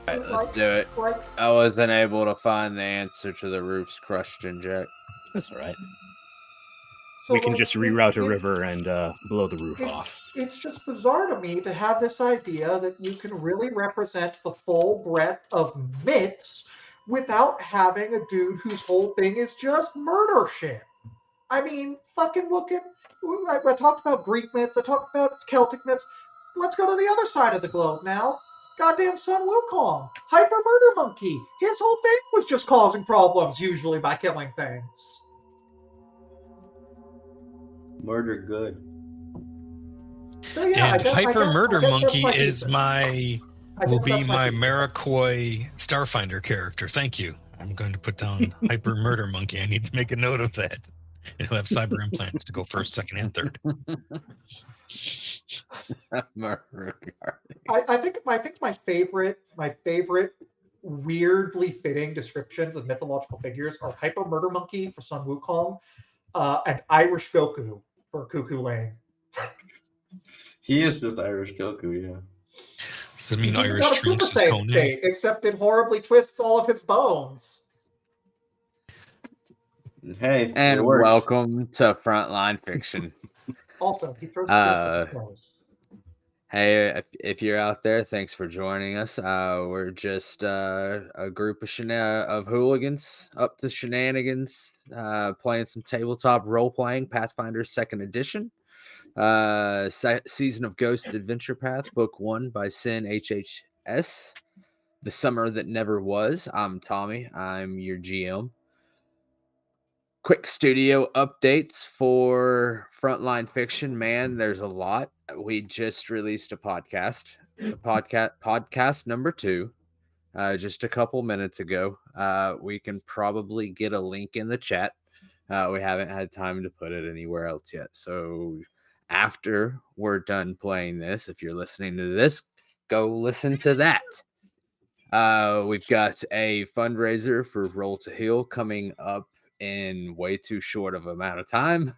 Alright, let's do it. I wasn't able to find the answer to the roof's question, Jack. That's all right. So We can just reroute a river and blow the roof off. It's just bizarre to me to have this idea that you can really represent the full breadth of myths without having a dude whose whole thing is just murder shit. I mean, fucking look at. I talked about Greek myths, I talked about Celtic myths. Let's go to the other side of the globe now. Goddamn Sun Wukong, Hyper Murder Monkey. His whole thing was just causing problems, usually by killing things. Murder good. So yeah, and Hyper Murder Monkey will be my Marikoi Starfinder character. Thank you. I'm going to put down Hyper Murder Monkey. I need to make a note of that. And he'll have cyber implants to go first, second, and third. I think my favorite weirdly fitting descriptions of mythological figures are Hyper Murder Monkey for Sun Wukong, and Irish Goku for Cuckoo Lane. He is just Irish Goku, yeah. Does it mean Irish Trunks is Conan? State, except it horribly twists all of his bones. Hey, and welcome to Frontline Fiction. Also, he throws skills with his Hey, if you're out there, thanks for joining us. We're just a group of hooligans up to shenanigans, playing some tabletop role-playing Pathfinder 2nd Edition. Season of Ghost Adventure Path, Book 1 by Sin HHS. The Summer That Never Was. I'm Tommy. I'm your GM. Quick studio updates for Frontline Fiction. Man, there's a lot. We just released a podcast. Podcast number 2. Just a couple minutes ago. We can probably get a link in the chat. We haven't had time to put it anywhere else yet. So after we're done playing this, if you're listening to this, go listen to that. We've got a fundraiser for Roll to Heal coming up in way too short of amount of time,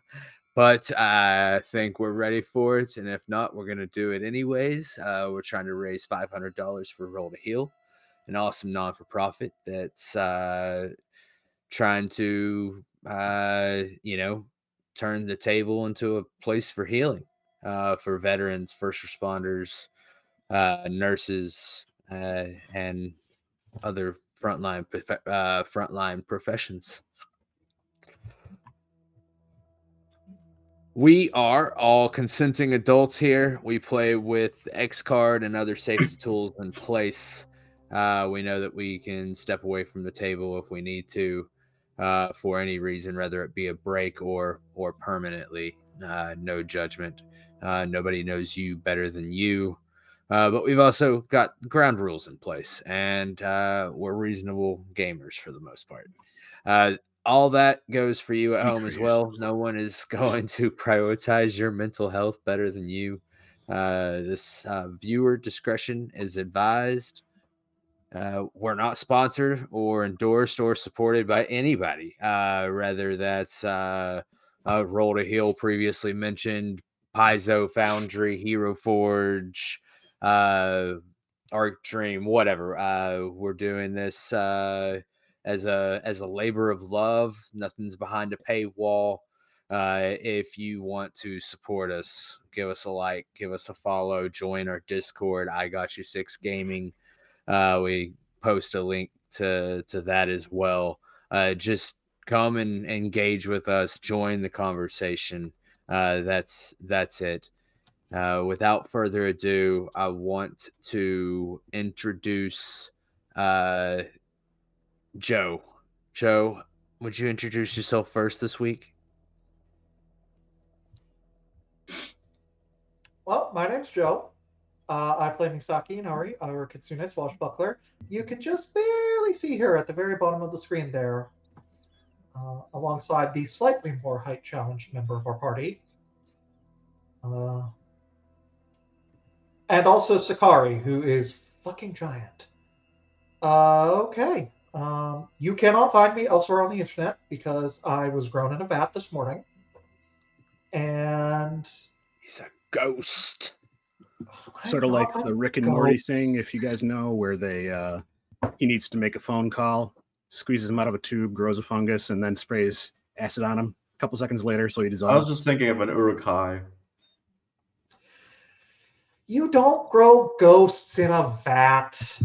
but I think we're ready for it, and if not, we're going to do it anyways. We're trying to raise $500 for Roll to Heal, an awesome non-for-profit that's trying to turn the table into a place for healing for veterans, first responders, nurses, and other frontline professions. We are all consenting adults here. We play with X card and other safety tools in place. We know that we can step away from the table if we need to, for any reason, whether it be a break or permanently. No judgment. Nobody knows you better than you. But we've also got ground rules in place, and we're reasonable gamers for the most part. All that goes for you at home as well. No one is going to prioritize your mental health better than you. This viewer discretion is advised. We're not sponsored or endorsed or supported by anybody. Rather, that's Roll to Heal previously mentioned, Paizo Foundry, Hero Forge, Arc Dream, whatever. We're doing this as a labor of love. Nothing's behind a paywall. If you want to support us, give us a like, give us a follow, join our Discord, I Got You 6 Gaming. We post a link to that as well. Just come and engage with us, join the conversation. That's it. Without further ado, I want to introduce Joe. Joe, would you introduce yourself first this week? Well, my name's Joe. I play Misaki Inari, our Kitsune Swashbuckler. You can just barely see her at the very bottom of the screen there, alongside the slightly more height-challenged member of our party. And also Sakari, who is fucking giant. Okay. You cannot find me elsewhere on the internet because I was grown in a vat this morning. And he's a ghost. Sort of like the Rick and Morty thing, if you guys know, where he needs to make a phone call, squeezes him out of a tube, grows a fungus, and then sprays acid on him. A couple seconds later, so he dissolves. I was just thinking of an urukai. You don't grow ghosts in a vat.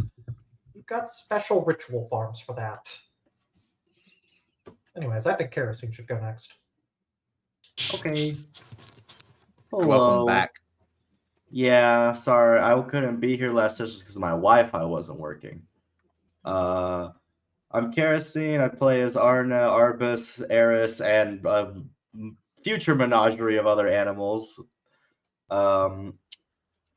You've got special ritual farms for that. Anyways, I think kerosene should go next. Okay. Hello. Welcome back. Yeah, sorry, I couldn't be here last session because my Wi-Fi wasn't working. I'm Kerosene. I play as Arna, Arbus, Eris, and a future menagerie of other animals. I'm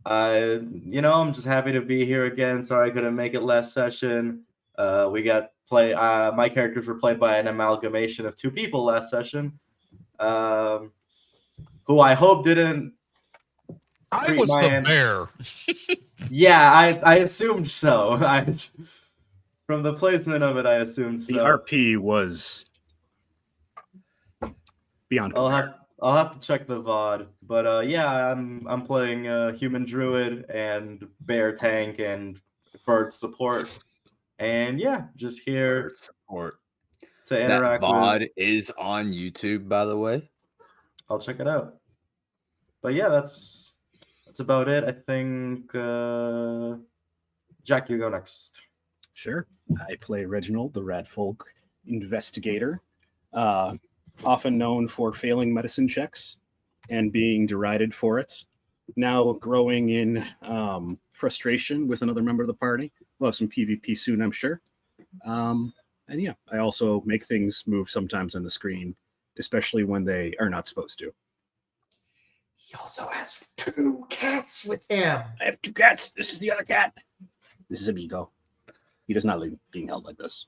just happy to be here again. Sorry I couldn't make it last session. My characters were played by an amalgamation of two people last session, who I hope didn't. I was the bear. Yeah, I assumed so. From the placement of it, I assumed so. The RP was beyond compare. I'll have to check the VOD, but yeah, I'm playing human druid and bear tank and bird support, and yeah, just here Bird support to interact. That VOD is on YouTube, by the way. I'll check it out. But yeah, that's about it. I think Jack, you go next. Sure. I play Reginald, the Radfolk investigator, often known for failing medicine checks and being derided for it. Now growing in frustration with another member of the party. We'll have some PvP soon, I'm sure. And yeah, I also make things move sometimes on the screen, especially when they are not supposed to. He also has 2 cats with him. I have 2 cats. This is the other cat. This is Amigo. He does not like being held like this.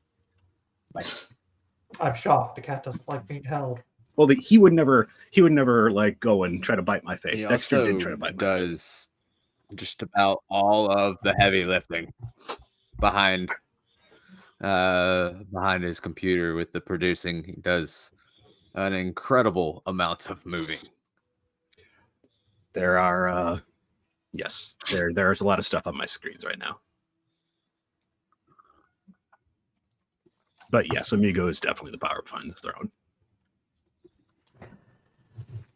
I'm shocked. The cat doesn't like being held. Well, he would never like go and try to bite my face. He Dexter also didn't try to bite my face. does just about all of the heavy lifting behind his computer with the producing. He does an incredible amount of moving. There are there's a lot of stuff on my screens right now. But yes, Amigo is definitely the power behind the throne.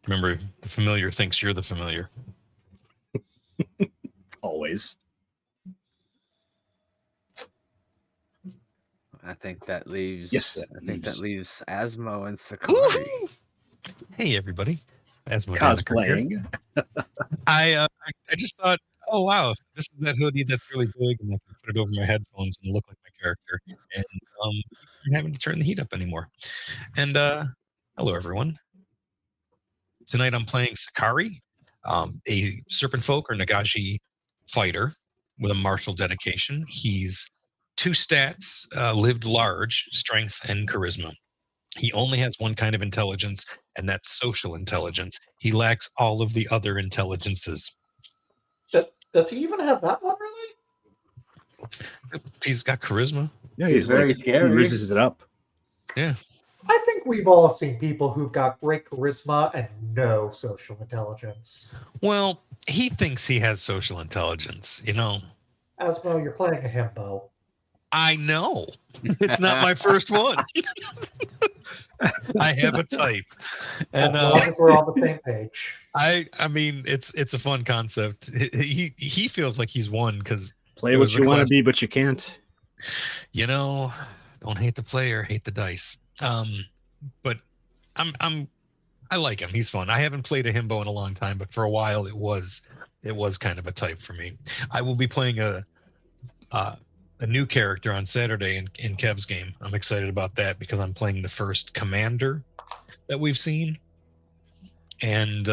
Remember, the familiar thinks you're the familiar. Always. I think that leaves. Yes, that leaves Asmo and Sakari. Hey, everybody. Asmo cosplaying. I just thought, oh wow, this is that hoodie that's really big, and I can put it over my headphones and look like my character, and I'm having to turn the heat up anymore. And hello, everyone. Tonight I'm playing Sakari, a serpent folk or Nagashi fighter with a martial dedication. He's 2 stats, lived large, strength, and charisma. He only has one kind of intelligence, and that's social intelligence. He lacks all of the other intelligences. Does he even have that one, really? He's got charisma. Yeah, he's very scary. He raises it up. Yeah. I think we've all seen people who've got great charisma and no social intelligence. Well, he thinks he has social intelligence, you know. Asmo, you're playing a himbo. I know. It's not my first one. I have a type. And as long as we're on the same page. I mean, it's a fun concept. He feels like he's won because play what you want to be, but you can't. You know, don't hate the player, hate the dice. But I like him. He's fun. I haven't played a himbo in a long time, but for a while it was kind of a type for me. I will be playing a new character on Saturday in Kev's game. I'm excited about that because I'm playing the first commander that we've seen. And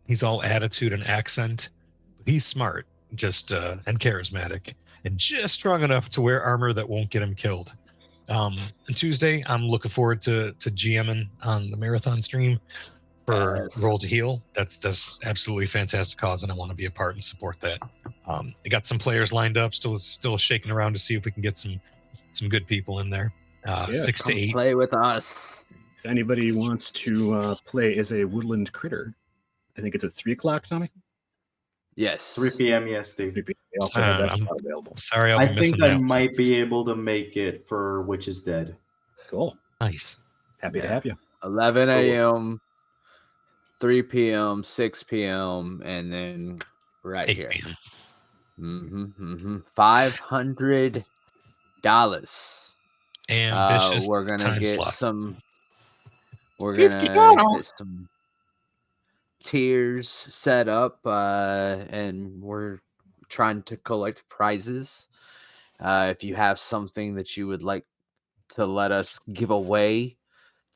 he's all attitude and accent. He's smart, just and charismatic, and just strong enough to wear armor that won't get him killed. And Tuesday, I'm looking forward to GMing on the marathon stream for Roll to Heal. That's absolutely fantastic cause, and I want to be a part and support that. I got some players lined up, still shaking around to see if we can get some good people in there. 6 to 8. Play with us. If anybody wants to play as a woodland critter, I think it's at 3 o'clock, Tommy. Yes. 3 p.m. EST. 3 p.m. They also have that I'm slot available. sorry, I'll I be missing think I that. might be able to make it for Witch is Dead. Cool. Nice. Happy to have you. 11 a.m., 3 p.m., 6 p.m., and then right 8 here. p.m. $500. Ambitious We're gonna time get slot. some. We're $50. gonna get some tiers set up, and we're trying to collect prizes. If you have something that you would like to let us give away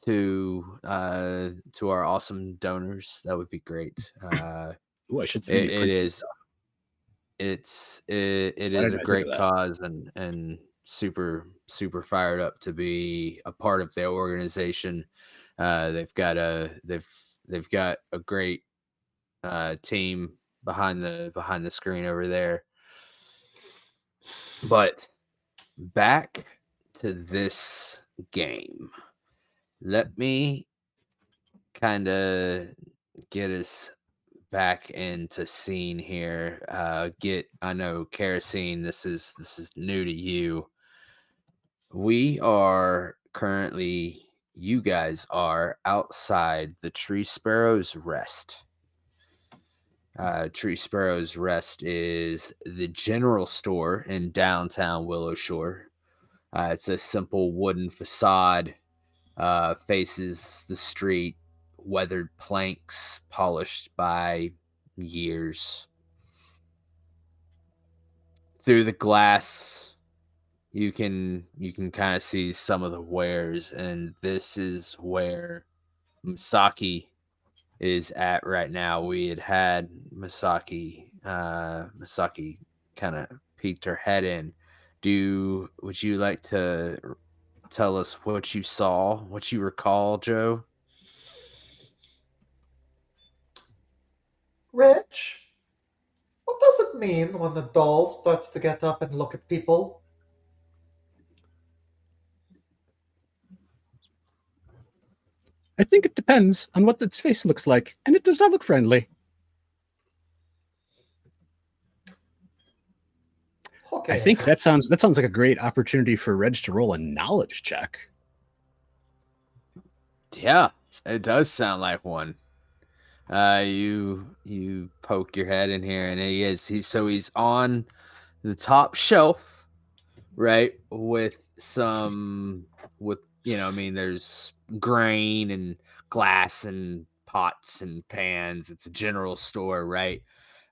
to our awesome donors, that would be great. Ooh, I should send you It is. It Why is didn't a I think great of that? cause and super fired up to be a part of their organization. They've got a great team behind the screen over there. But back to this game. Let me kind of get us back into scene here. I know Kerosene, this is new to you. We are currently, you guys are outside the Tree Sparrow's Rest. Tree Sparrow's Rest is the general store in downtown Willowshore. It's a simple wooden facade, faces the street, weathered planks polished by years. Through the glass, you can kind of see some of the wares, and this is where Misaki is at right now. We had Misaki kind of peeked her head in. Would you like to tell us what you saw, what you recall, Joe? Rich, what does it mean when the doll starts to get up and look at people? I think it depends on what its face looks like, and it does not look friendly. Okay. I think that sounds like a great opportunity for Reg to roll a knowledge check. Yeah, it does sound like one. You poke your head in here, and he's on the top shelf, right? With there's grain and glass and pots and pans. It's a general store, right?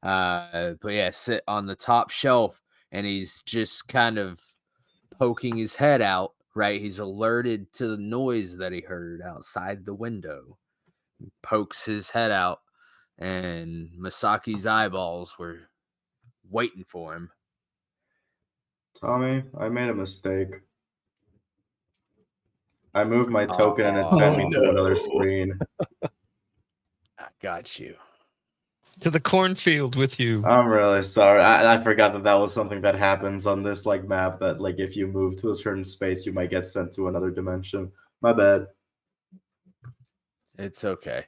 But yeah, sit on the top shelf, and he's just kind of poking his head out, right? He's alerted to the noise that he heard outside the window. Pokes his head out, and Masaki's eyeballs were waiting for him. Tommy, I made a mistake. I moved my token and it sent me to another screen. I got you. To the cornfield with you. I'm really sorry. I forgot that was something that happens on this map, that if you move to a certain space, you might get sent to another dimension. My bad. It's okay.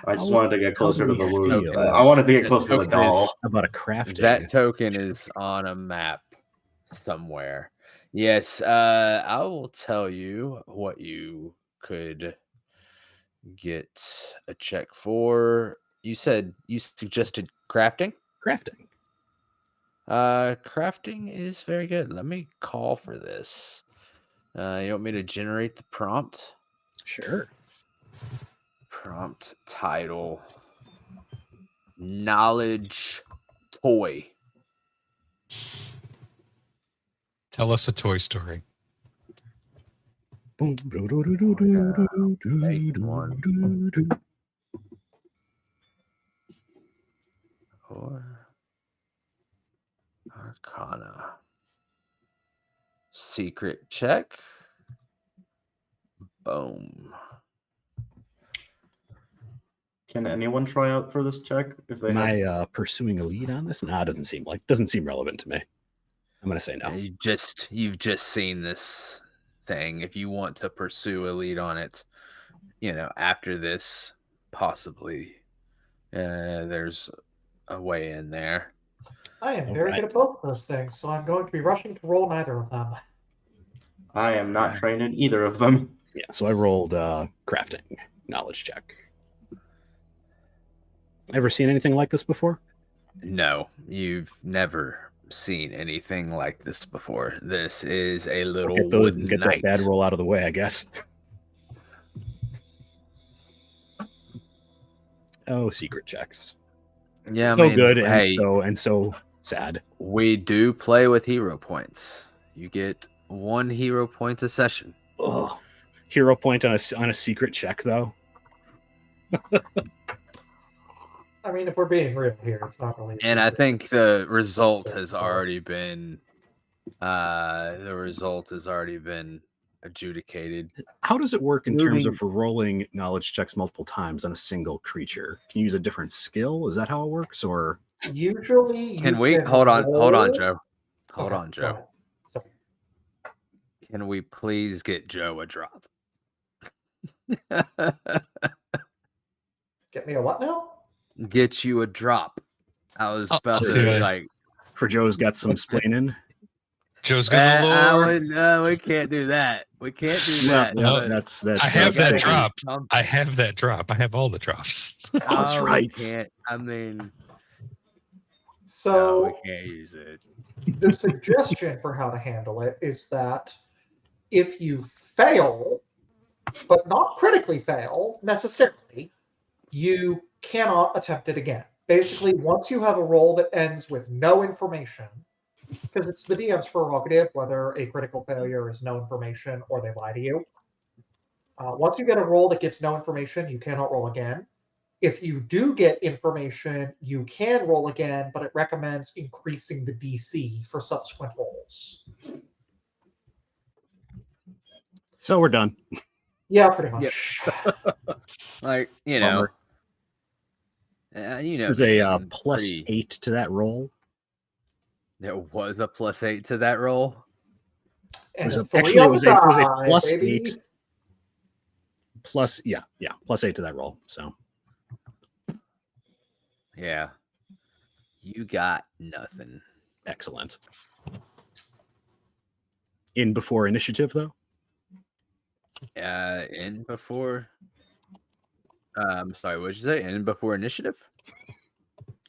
I just wanted to get closer to the loot. feel I wanted to get closer to the doll. about a crafting? That token is on a map somewhere. Yes, I will tell you what you could get a check for. You said you suggested crafting? Crafting. Crafting is very good. Let me call for this. You want me to generate the prompt? Sure. Prompt title: Knowledge Toy. Tell us a toy story. Boom. Make one. Or Arcana. Secret check. Boom. Can anyone try out for this check if they Am have? I pursuing a lead on this? Nah, doesn't seem relevant to me. I'm gonna say no. You've just seen this thing. If you want to pursue a lead on it, after this, possibly there's a way in there. I am very good at both of those things, so I'm going to be rushing to roll neither of them. I am not trained in either of them. Yeah, so I rolled crafting knowledge check. Ever seen anything like this before? No, you've never seen anything like this before. This is a little wooden get knight. that bad roll out of the way, I guess. Oh, secret checks. Yeah, So I mean, good hey, and so sad. we do play with hero points. You get 1 hero point a session. Ugh. Hero point on a secret check, though. I mean, if we're being real here, it's not really. And I think the result has already been adjudicated. How does it work in terms of for rolling knowledge checks multiple times on a single creature? Can you use a different skill? Is that how it works? Or usually, Can we hold on, Joe? Hold on, Joe. Sorry. Can we please get Joe a drop? Get me a what now? Get you a drop. I was about to see like. for Joe's got some splaining. Joe's got the lore. No, we can't do that. We can't do that. No, but that's I have that gotta drop. do something. I have that drop. I have all the drops. That's No, we right. can't. I mean, no, So we can't use it. the suggestion for how to handle it is that if you fail, but not critically fail necessarily, you cannot attempt it again. Basically, once you have a roll that ends with no information, because it's the DM's prerogative whether a critical failure is no information or they lie to you. Once you get a roll that gives no information, you cannot roll again. If you do get information, you can roll again, but it recommends increasing the DC for subsequent rolls. So we're done. Yeah, pretty much. Like, you know, There's a plus 8 to that roll. There was a plus 8 to that roll. And Actually, it was a plus baby. 8. Plus 8 to that roll. So Yeah. You got nothing. excellent. In before initiative, though? In before. I'm sorry, what did you say? In before initiative?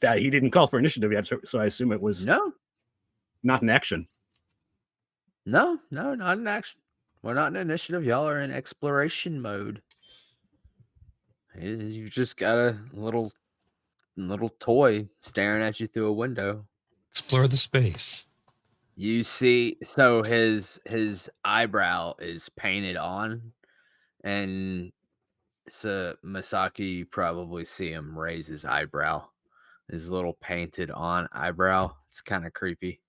He didn't call for initiative yet, so I assume it was not in action. No, not in action. We're not in initiative. Y'all are in exploration mode. You just got a little toy staring at you through a window. Explore the space. You see, so his eyebrow is painted on, and so Masaki, you probably see him raise his eyebrow. His little painted on eyebrow. It's kind of creepy.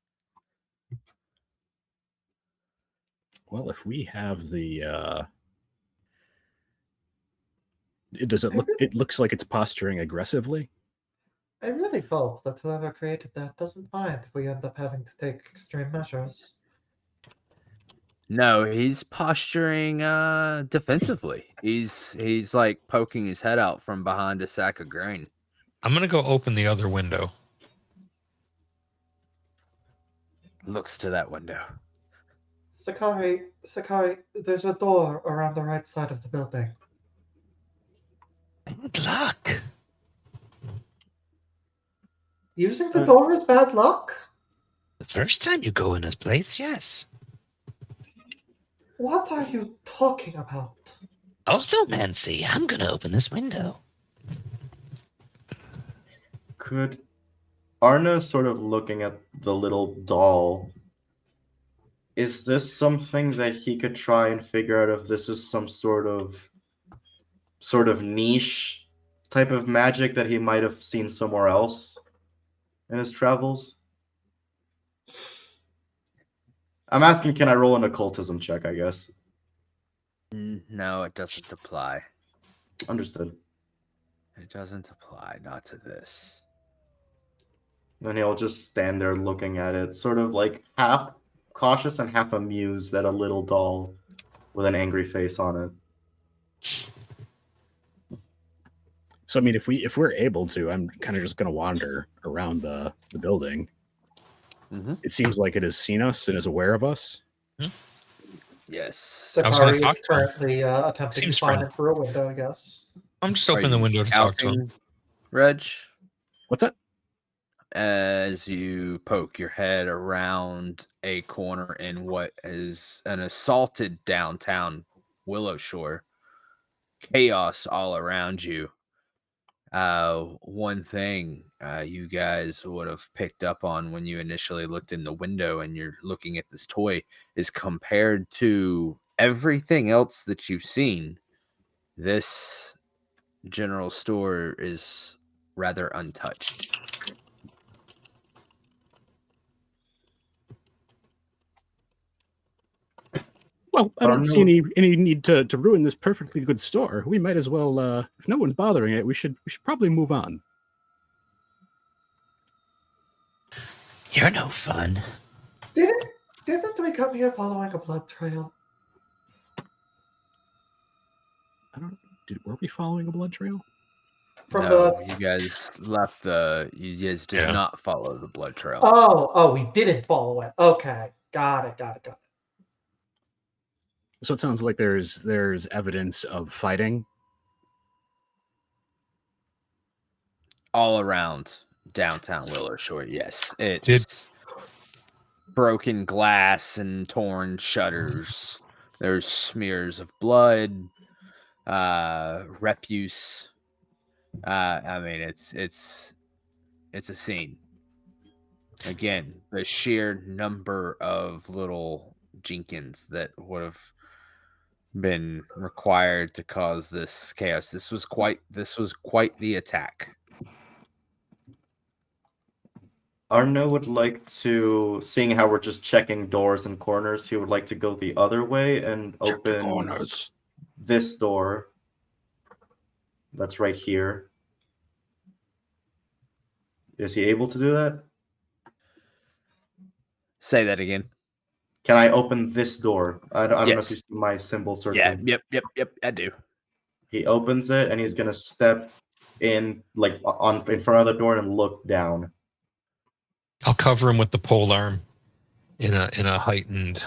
Well, if we have the does it look it looks like it's posturing aggressively? I really hope that whoever created that doesn't mind if we end up having to take extreme measures. No, he's posturing defensively. He's like poking his head out from behind a sack of grain. I'm gonna go open the other window. Looks to that window. Sakari, there's a door around the right side of the building. Good luck. Using the door is bad luck? The first time you go in this place, yes. What are you talking about? Also, Mancy, I'm gonna open this window. Could Arna, sort of looking at the little doll, is this something that he could try and figure out if this is some sort of niche type of magic that he might have seen somewhere else in his travels? I'm asking, can I roll an occultism check, I guess? No, it doesn't apply. Understood. It doesn't apply, not to this. Then he'll just stand there looking at it, sort of like half cautious and half amused at a little doll with an angry face on it. So I mean, if we're able to, I'm kind of just going to wander around the building. Mm-hmm. It seems like it has seen us and is aware of us. Yes. I was gonna Sakari talk is to him. currently attempting Seems to climb friendly. in through a window, yes. I'm just Are opening the you window to talk to him. scouting, Reg? What's that? As you poke your head around a corner in what is an assaulted downtown Willowshore, chaos all around you. One thing you guys would have picked up on when you initially looked in the window and you're looking at this toy is compared to everything else that you've seen, this general store is rather untouched. Well, I Are don't see any need to ruin this perfectly good store. We might as well, if no one's bothering it, we should probably move on. You're no fun. Didn't we come here following a blood trail? Were we following a blood trail? From No, the you guys left you guys did Yeah. not follow the blood trail. we didn't follow it. Okay, got it. So it sounds like there's evidence of fighting. All around downtown Willowshore, yes. It's broken glass and torn shutters. There's smears of blood, refuse. I mean, it's a scene. Again, the sheer number of little Jenkins that would have been required to cause this chaos. This was quite the attack. Arno would like to, seeing how we're just checking doors and corners, he would like to go the other way and Check the open corners. this door. That's right here. Is he able to do that? Say that again. Can I open this door? I don't know if Yes. you see my symbol circling. Yeah, yep, I do. He opens it and he's gonna step in, like in front of the door and look down. I'll cover him with the pole arm in a heightened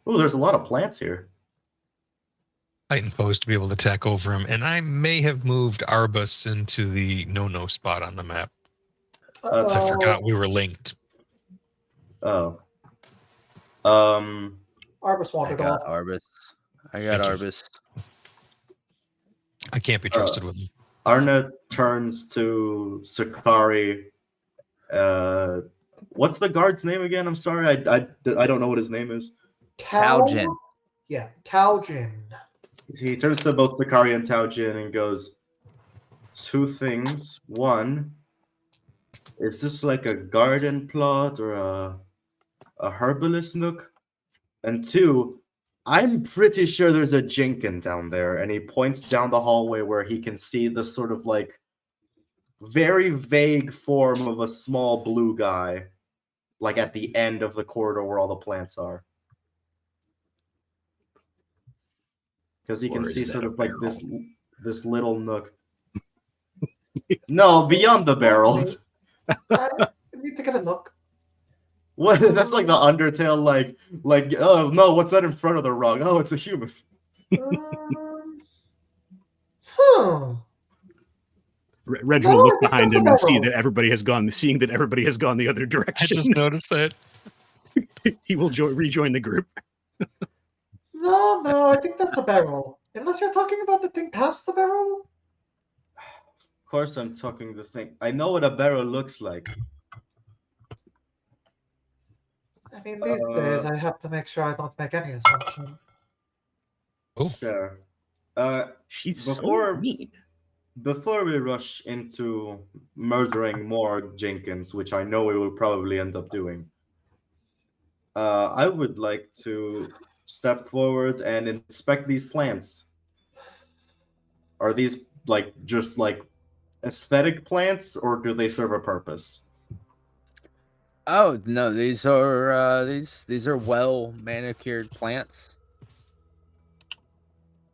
Oh, there's a lot of plants here. pose to be able to attack over him. And I may have moved Arbus into the no spot on the map. I forgot we were linked. Oh. Arbus wandered off. Arbus. I Thank got you. Arbus. I can't be trusted with him. Arna turns to Sakari. What's the guard's name again? I'm sorry, I don't know what his name is. Taojin. Yeah, Taojin. He turns to both Sakari and Taojin and goes, two things. One, is this like a garden plot or a herbalist nook? And two, I'm pretty sure there's a Jenkin down there. And he points down the hallway where he can see the sort of like very vague form of a small blue guy, like at the end of the corridor where all the plants are. Because he can see sort of like this little nook. No, beyond the barrel. I need to get a look. What? That's like the Undertale, like oh no, what's that in front of the rug? Oh, it's a human. Reg will look behind him and see that everybody has gone. Seeing that everybody has gone the other direction, I just noticed that. He will rejoin the group. No, I think that's a barrel. Unless you're talking about the thing past the barrel. Of course, I'm talking the thing. I know what a barrel looks like. I mean, these days I have to make sure I don't make any assumptions. Oh, Sure. She's Before- so mean. Before we rush into murdering more Jenkins, which I know we will probably end up doing, I would like to step forward and inspect these plants. Are these like just like aesthetic plants, or do they serve a purpose? Oh no, these are well manicured plants.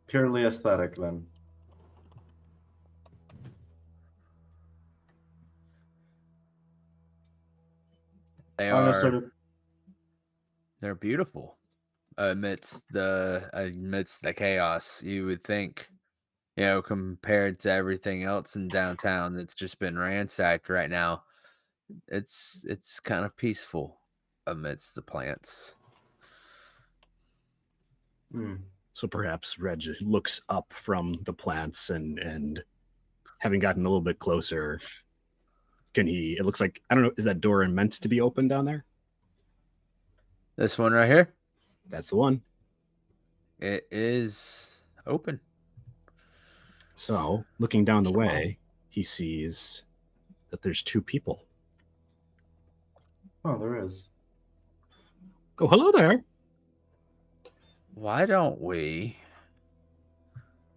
Purely aesthetic, then. Arna they're beautiful amidst the chaos. You would think, compared to everything else in downtown that's just been ransacked right now, it's kind of peaceful amidst the plants. So perhaps Reg looks up from the plants and having gotten a little bit closer, it looks like, I don't know, is that door meant to be open down there? This one right here? That's the one. It is open. So, looking down the way, he sees that there's two people. Oh, there is. Oh, hello there. Why don't we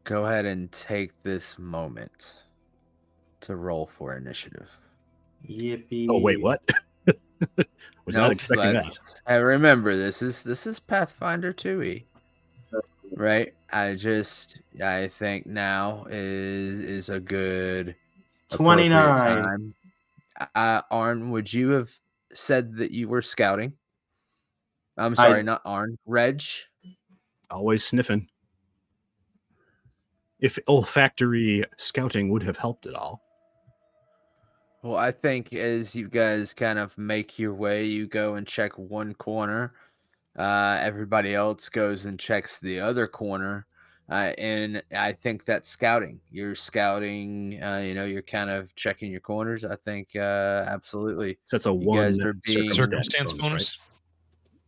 go ahead and take this moment to roll for initiative? Yippee. Oh, wait, what? Was not expecting that. I remember this is Pathfinder2e. Right? I think now is a good 29 time. Arn, would you have said that you were scouting? I'm sorry, not Arn. Reg? Always sniffing. If olfactory scouting would have helped at all. Well, I think as you guys kind of make your way, you go and check one corner. Everybody else goes and checks the other corner. And I think that's scouting. You're scouting, you're kind of checking your corners. I think absolutely. So that's a you guys are being circumstance bonus.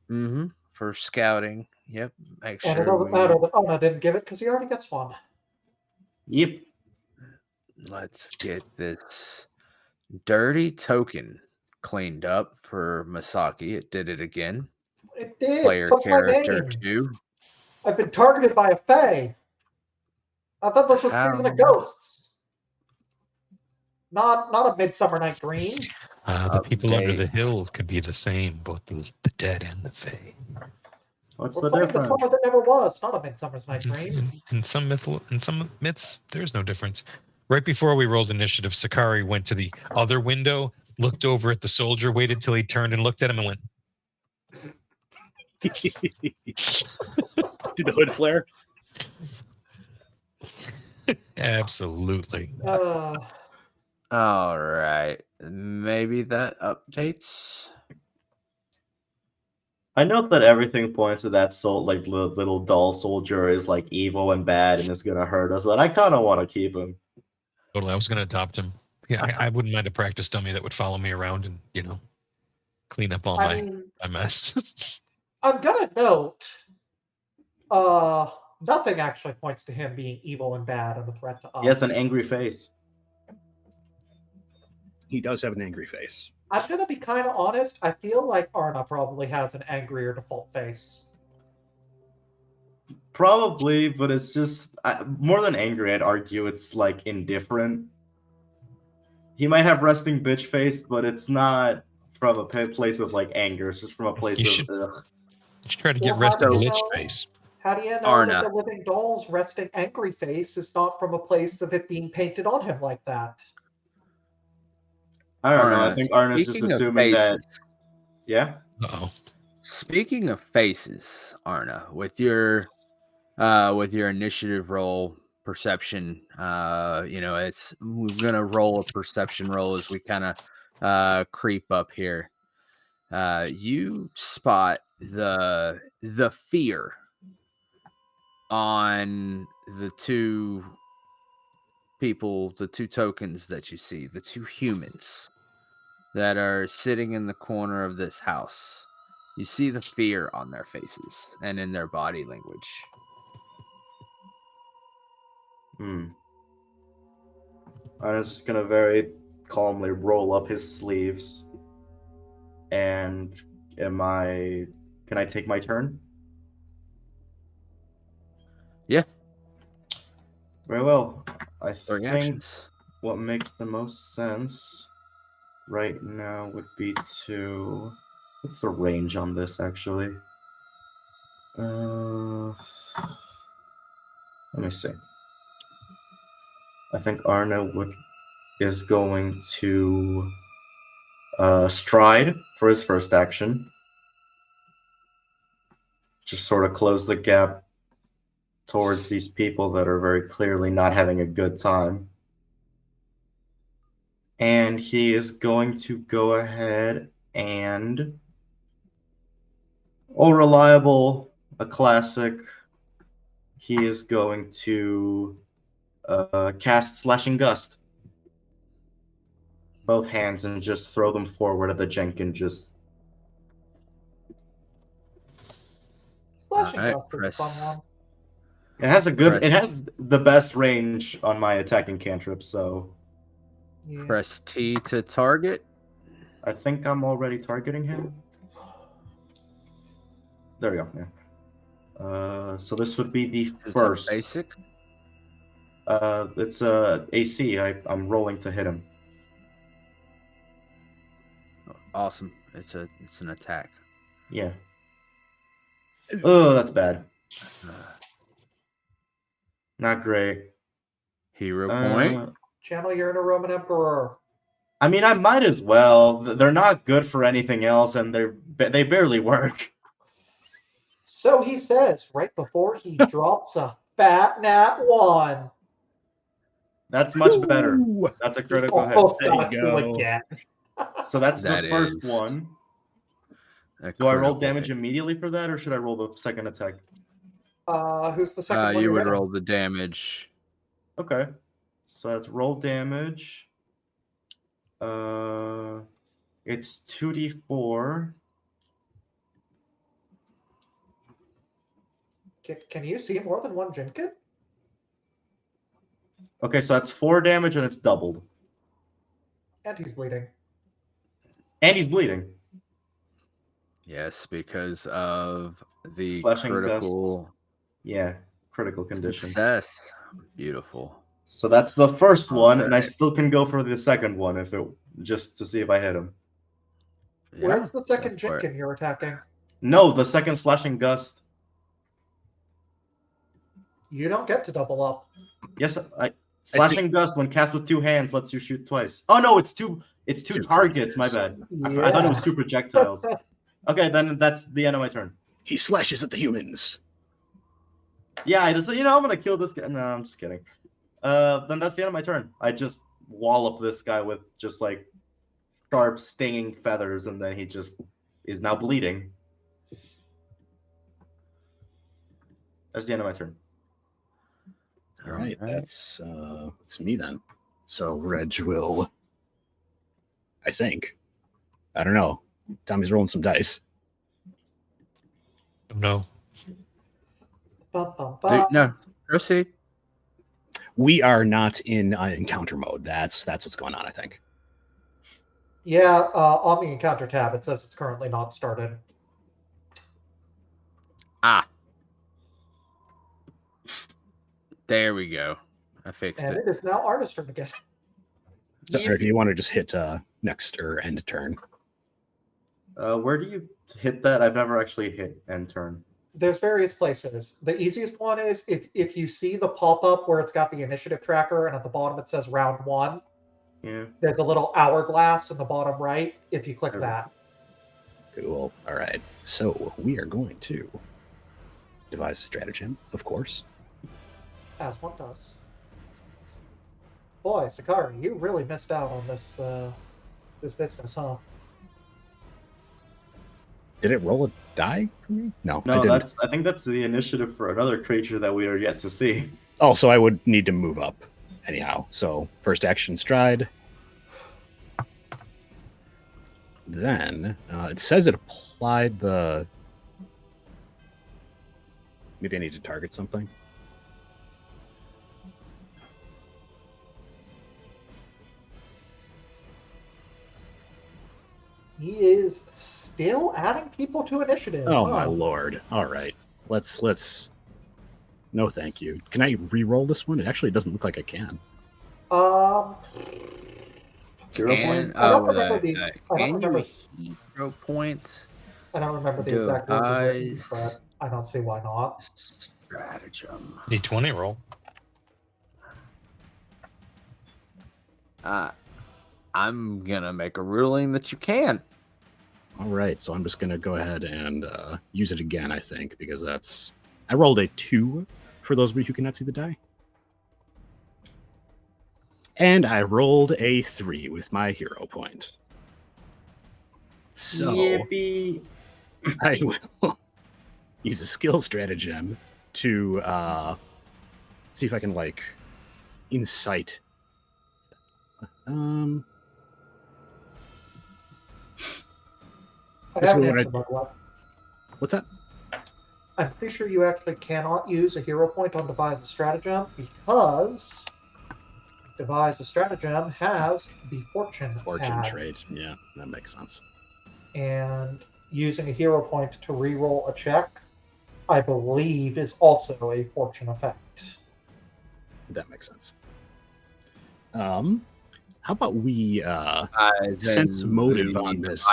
Right? Mm-hmm. For scouting. Yep. Make And sure it doesn't matter that Anna didn't give it because he already gets one. Yep. Let's get this dirty token cleaned up for Masaki. It did it again. It did. Player Took my character name. 2. I've been targeted by a fae. I thought this was Season of Ghosts. Not a Midsummer Night Dream. The people under the hill could be the same, both the dead and the fae. What's We're the playing difference? The Summer That Never Was, not a Midsummer's Night Dream. In some myths, there's no difference. Right before we rolled initiative, Sakari went to the other window, looked over at the soldier, waited till he turned and looked at him and went. Did the hood flare? Absolutely. All right. Maybe that updates. I know that everything points to that little doll soldier is like evil and bad and is gonna hurt us, but I kind of want to keep him. Totally, I was gonna adopt him. Yeah, I wouldn't mind a practice dummy that would follow me around and clean up all my mess. I'm gonna note, nothing actually points to him being evil and bad and a threat to us. He has an angry face. He does have an angry face. I'm gonna be kind of honest. I feel like Arna probably has an angrier default face. Probably, but it's just more than angry. I'd argue it's like indifferent. He might have resting bitch face, but it's not from a place of like anger. It's just from a place of. You should try to get resting bitch face. How do you know that the living doll's resting angry face is not from a place of it being painted on him like that? I don't know. I think Arna's just assuming that. Yeah. Uh-oh. Speaking of faces, Arna, with your initiative roll perception, we're gonna roll a perception roll as we kind of creep up here. You spot the fear on the two people, the two tokens that you see, the two humans that are sitting in the corner of this house. You see the fear on their faces and in their body language. Arna's just gonna very calmly roll up his sleeves. And can I take my turn? Yeah. Very well. I think actions. What makes the most sense right now would be to... What's the range on this, actually? Let me see. I think Arna is going to stride for his first action. Just sort of close the gap towards these people that are very clearly not having a good time. And he is going to go ahead and... all reliable, a classic. He is going to cast Slashing Gust. Both hands and just throw them forward at the Jenkin. Just Slashing Alright, Gust is a fun one. it has a good. Press. It has the best range on my attacking cantrip. So Yeah. Press T to target. I think I'm already targeting him. There we go. Yeah. So this would be the Is it first. basic. It's AC. I'm rolling to hit him. Awesome. It's an attack. Yeah. Oh, that's bad. Uh, Not great. hero point. Channel your inner Roman Emperor. I mean, I might as well. They're not good for anything else, and they barely work. So he says right before he drops a fat nat 1. That's much better. Ooh. That's a He critical hit. almost There got you a 2 go. again. So that's That the first is one. a Do I roll critical damage hit. immediately for that, or should I roll the second attack? Who's the second one? You you're would hitting? roll the damage. Okay. So that's roll damage. It's 2d4. Can you see more than one Jinkin? Okay, so that's 4 damage, and it's doubled. And he's bleeding. And he's bleeding. Yes, because of the Slashing critical Yeah, critical condition. success. Beautiful. So that's the first one, and I Alright. still can go for the second one if it just to see if I hit him. Where's the Yeah, second go for it. Jinkin you're attacking? No, the second slashing gust. You don't get to double up. Yes, slashing gust when cast with 2 hands lets you shoot twice. Oh no, it's two targets. My bad. I thought it was 2 projectiles. Okay, then that's the end of my turn. He slashes at the humans. Yeah, I just I'm gonna kill this guy. No, I'm just kidding. Then that's the end of my turn. I just wallop this guy with just like sharp stinging feathers, and then he just is now bleeding. That's the end of my turn. All right, that's it's me then. So Reg will, I think, I don't know. Tommy's rolling some dice. Oh, no. Bum, bum, bum. No, proceed. We are not in encounter mode. That's what's going on, I think. Yeah, on the encounter tab, it says it's currently not started. Ah. There we go. I fixed And it. it is now Artist turn again. So Eric, if you want to just hit next or end turn. Where do you hit that? I've never actually hit end turn. There's various places. The easiest one is if you see the pop-up where it's got the initiative tracker and at the bottom it says round 1. Yeah. There's a little hourglass in the bottom right. If you click that. Cool. All right. So we are going to devise a stratagem, of course. As one does. Boy, Sakari, you really missed out on this this business, huh? Did it roll a die for me? No, I No, didn't. I think that's the initiative for another creature that we are yet to see. Oh, so I would need to move up anyhow. So first action stride. Then it says it applied the... Maybe I need to target something. He is still adding people to initiative. Oh my lord. All right. Let's no thank you. Can I re-roll this one? It actually doesn't look like I can. Hero point? I don't remember the Hero point. I don't remember the exact rules, Devise. but I don't see why not. Stratagem. D20 roll. I'm gonna make a ruling that you can. All right, so I'm just gonna go ahead and use it again, I think, because I rolled a 2 for those of you who cannot see the die. And I rolled a 3 with my hero point. So Yippee. I will use a skill stratagem to see if I can incite. I This have an is what answer, by the way. What's that? I'm pretty sure you actually cannot use a hero point on devise a stratagem because devise a stratagem has the fortune pad. Trait. Yeah, that makes sense. And using a hero point to reroll a check, I believe, is also a fortune effect. That makes sense. How about we sense motive on this?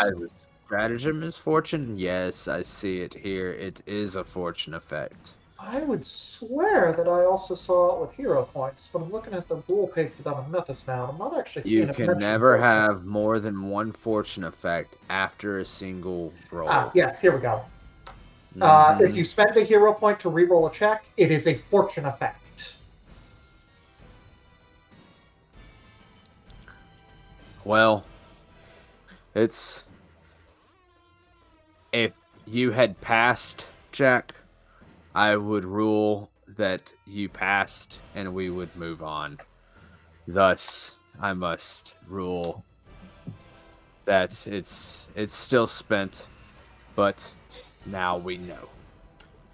Stratagem is fortune? Yes, I see it here. It is a fortune effect. I would swear that I also saw it with hero points, but I'm looking at the rule page for them in Mythos now, and I'm not actually seeing You it can mentioned never here. have more than one fortune effect after a single roll. Yes, here we go. Mhm. If you spend a hero point to reroll a check, it is a fortune effect. Well, it's... If you had passed, Jack, I would rule that you passed and we would move on. Thus, I must rule that it's still spent, but now we know.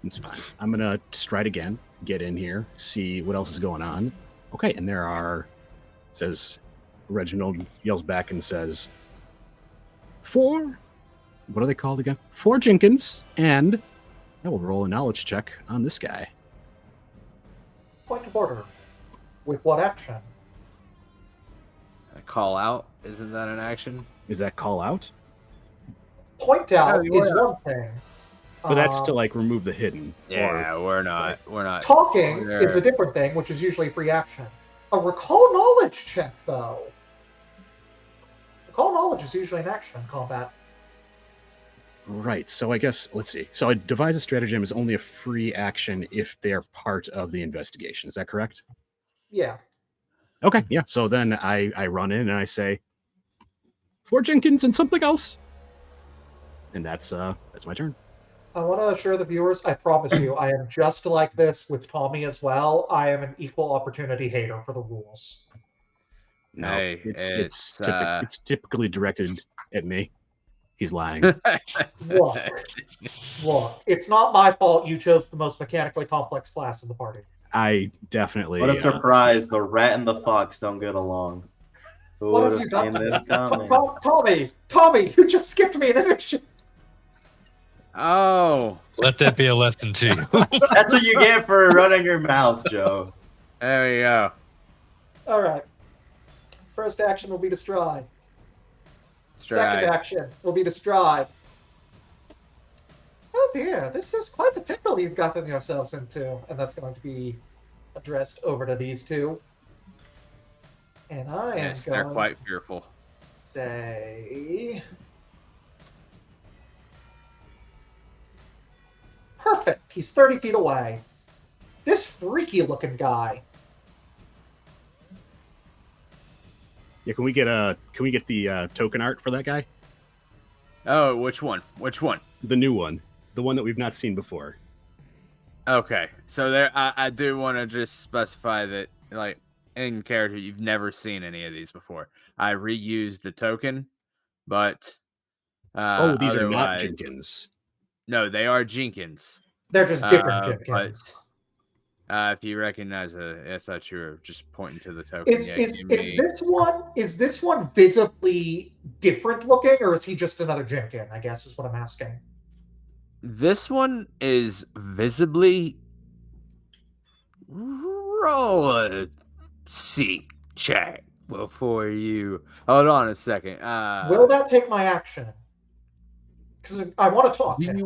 It's fine. I'm gonna stride again, get in here, see what else is going on. Okay, and there are, says Reginald yells back and says, 4. What are they called again? 4 Jenkins, and I will roll a knowledge check on this guy. Point of order. With what action? A call out, isn't that an action? Is that call out? Point out Oh, is yeah. one thing. But that's to remove the hidden. Yeah, we're not. Talking is a different thing, which is usually free action. A recall knowledge check, though. Recall knowledge is usually an action in combat. Right. So I guess let's see. So a devise a stratagem is only a free action if they're part of the investigation. Is that correct? Yeah. Okay. Yeah. So then I run in and I say, 4 Jenkins and something else. And that's my turn. I want to assure the viewers, I promise you, I am just like this with Tommy as well. I am an equal opportunity hater for the rules. No, Hey, it's typically directed at me. He's lying. Look, it's not my fault you chose the most mechanically complex class in the party. I definitely... What a surprise. The rat and the fox don't get along. Who What would have have you done seen to this me? coming? Tommy, you just skipped me in initiative. Oh, Let that be a lesson to you. That's what you get for running your mouth, Joe. there we go. All right. First action will be to stride. Second action will be to stride. Oh dear, this is quite a pickle you've gotten yourselves into. And that's going to be addressed over to these two. And I am Yes, going they're quite fearful. to say... Perfect. He's 30 feet away. This freaky-looking guy. Yeah, can we get the token art for that guy? Oh, which one? Which one? The new one. The one that we've not seen before. Okay, so there, I do want to just specify that, in character, you've never seen any of these before. I reused the token, but These are not otherwise- Jenkins. No, they are Jenkins. They're just different Jenkins. But if you recognize I thought you were just pointing to the token. Is this one visibly different looking, or is he just another Jenkin? I guess is what I'm asking. This one is visibly... Roll a seek check before you... Hold on a second. Will that take my action? Because I want to talk to him. Do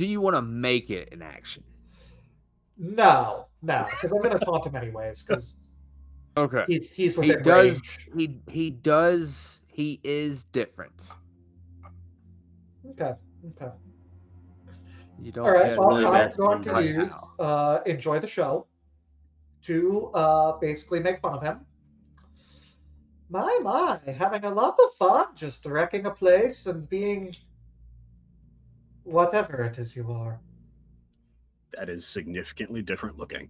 you want to make it an action? No, because I'm going to taunt him anyways. Because okay, he's within range. he is different. Okay. You don't All right. get Well, really I'm bad going to right use enjoy the show to basically make fun of him. My, having a lot of fun just wrecking a place and being whatever it is you are. That is significantly different looking.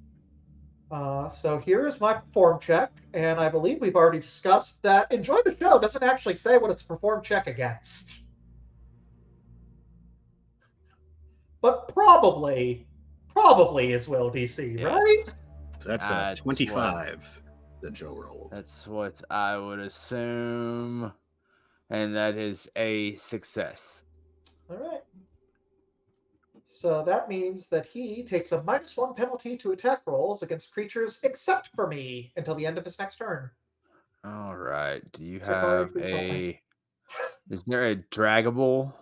So here is my perform check, and I believe we've already discussed that enjoy the show doesn't actually say what it's a perform check against. But probably is will DC, Yes. right? So that's That's 25 that Joe rolled. That's what I would assume. And that is a success. All right. So that means that he takes a -1 penalty to attack rolls against creatures except for me until the end of his next turn. All right. Do you So Kari, have please help me. Is there a draggable?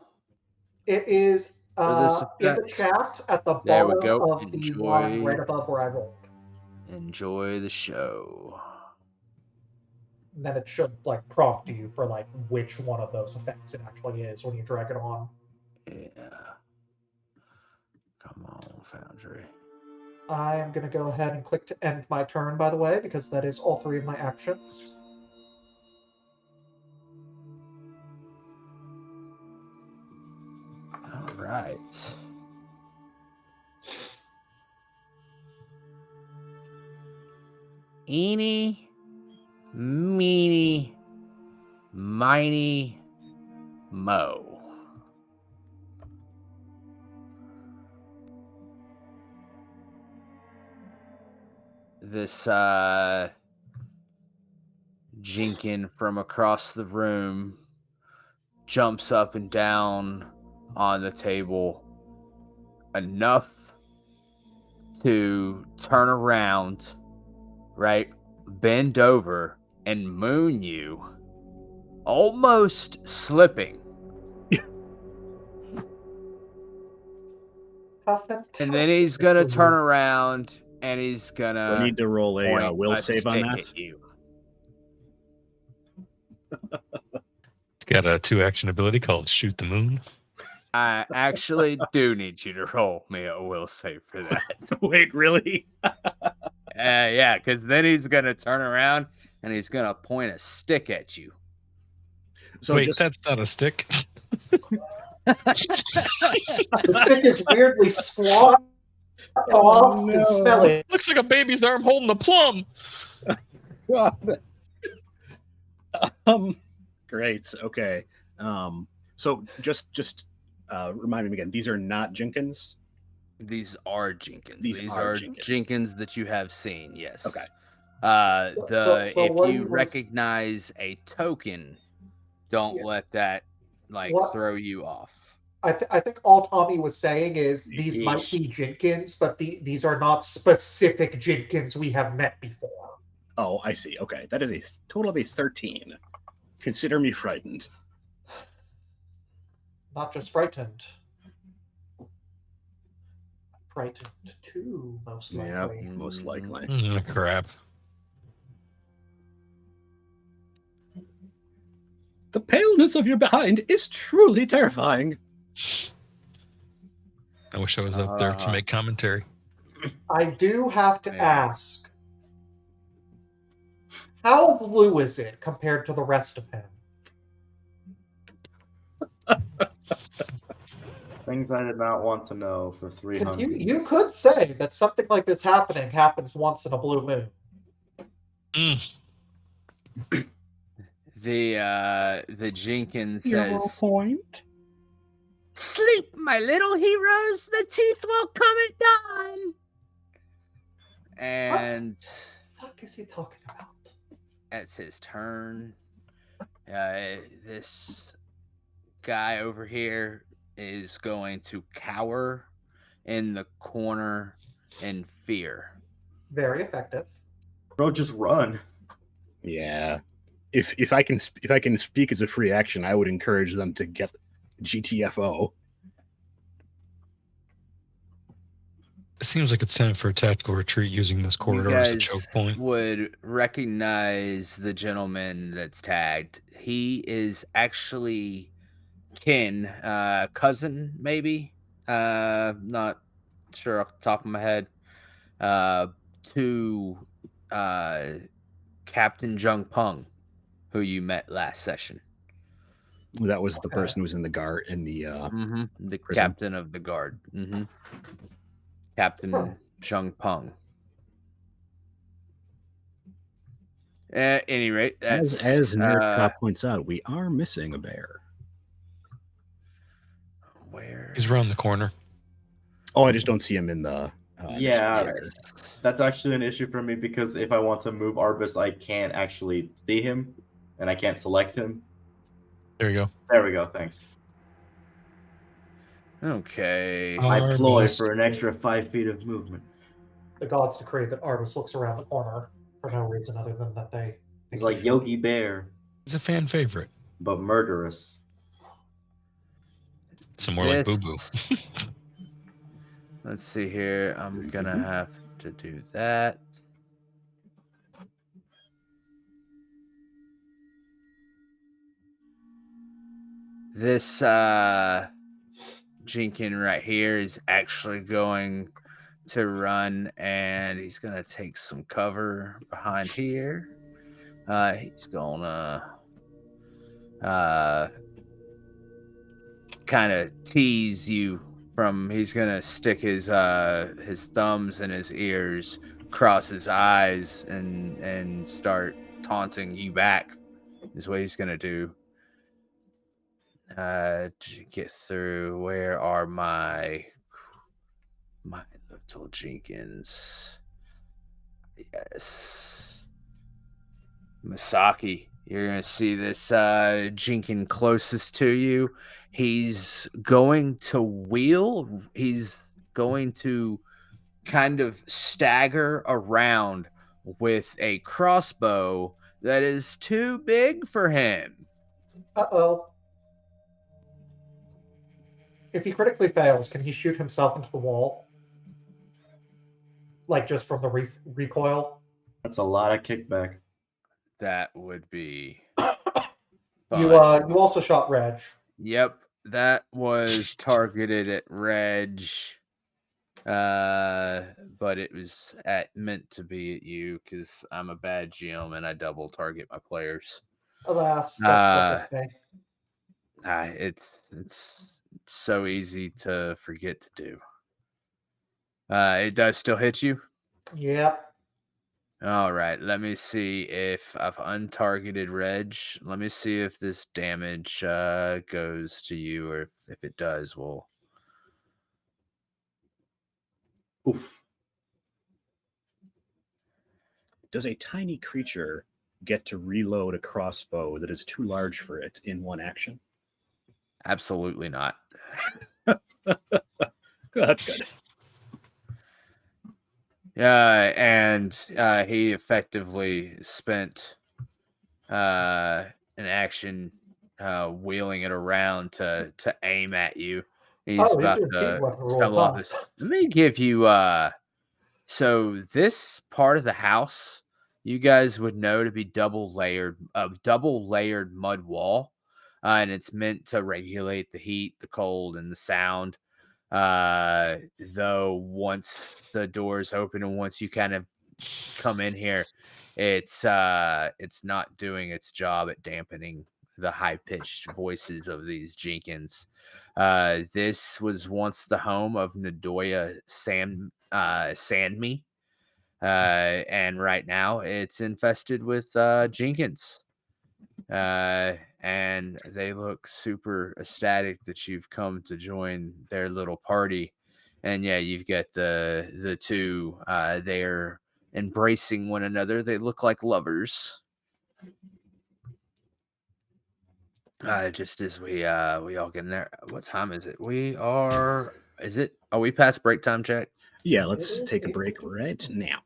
It is For this in the effect? chat at the There we bottom go. of the one right above where I rolled. Enjoy the show. And then it should like prompt you for like which one of those effects it actually is when you drag it on. Yeah. Come on, Foundry. I am going to go ahead and click to end my turn, by the way, because that is all 3 of my actions. All right. Eeny, meeny, miny, mo. This Jinkin from across the room jumps up and down on the table enough to turn around, right, bend over and moon you, almost slipping. And then he's gonna turn around and he's gonna. I need to roll a will save on that. You. It's got a 2-action ability called Shoot the Moon. I actually do need you to roll me a will save for that. Wait, really? Yeah, because then he's gonna turn around and he's gonna point a stick at you. So wait, that's not a stick. The stick is weirdly squat off and smelly. Looks like a baby's arm holding a plum. Great. Okay. So just remind me again. These are not Jenkins. These are Jenkins. These are Jenkins. Jenkins that you have seen. Yes. Okay. If you recognize a token, don't let that throw you off. I think all Tommy was saying is these might be Jenkins, but these are not specific Jenkins we have met before. Oh, I see. Okay, that is a total of a 13. Consider me frightened. Not just frightened. Frightened too, most likely. Yeah, most likely. Crap. The paleness of your behind is truly terrifying. I wish I was up there to make commentary. I do have to ask, how blue is it compared to the rest of him? Things I did not want to know for 300. You could say that something like this happens once in a blue moon. The Jenkins says, point. "Sleep, my little heroes. The teeth will come at dawn." And what the fuck is he talking about? It's his turn. This guy over here is going to cower in the corner in fear. Very effective. Bro, just run. Yeah. If I can speak as a free action, I would encourage them to get GTFO. It seems like it's time for a tactical retreat using this corridor as a choke point. Would recognize the gentleman that's tagged. he is actually cousin, maybe. Not sure off the top of my head. To Captain Jung Pung, who you met last session. That was the Okay. person who was in the guard in the The prison. captain of the guard. Captain Jung Pung. At any rate, that's as Nerd Cop points out, we are missing a bear. where He's around the corner. Oh, I just don't see him in the. Yeah, yes. that's actually an issue for me because if I want to move Arbus, I can't actually see him, and I can't select him. There you go. There we go. Thanks. Okay. I ploy Arbus. for an extra 5 feet of movement. The gods decree that Arbus looks around the corner for no reason other than that they. He's think like he should. Yogi Bear, He's a fan favorite. but murderous. Some more like Boo Boo. Let's see here. I'm gonna have to do that. This Jinkin right here is actually going to run, and he's gonna take some cover behind here. He's gonna kind of tease you from. He's gonna stick his thumbs in his ears, cross his eyes, and start taunting you back. Is what he's gonna do. To get through, where are my little Jenkins? Yes, Masaki. You're gonna see this Jinkin closest to you. He's going to wheel. He's going to kind of stagger around with a crossbow that is too big for him. Uh-oh. If he critically fails, can he shoot himself into the wall? Like just from the recoil? That's a lot of kickback. That would be You fun. you also shot Reg. Yep, that was targeted at Reg. But it was meant to be at you because I'm a bad GM and I double target my players. Alas, that's what gets me. It's so easy to forget to do. It does still hit you? Yep. All right, let me see if I've untargeted Reg. Let me see if this damage goes to you, or if it does, well. Oof. Does a tiny creature get to reload a crossbow that is too large for it in one action? Absolutely not. That's good. And he effectively spent an action wheeling it around to aim at you. He's about to stumble off this. Let me give you so this part of the house you guys would know to be double layered mud wall. And it's meant to regulate the heat, the cold, and the sound. Though once the doors open and once you kind of come in here, it's not doing its job at dampening the high-pitched voices of these Jenkins. This was once the home of Nadoya Sandme, and right now it's infested with Jenkins. And they look super ecstatic that you've come to join their little party. And yeah, you've got the two they're embracing one another. They look like lovers. Just as we all get in there. What time is it? Are we past break time, Jack? Yeah, let's take a break right now.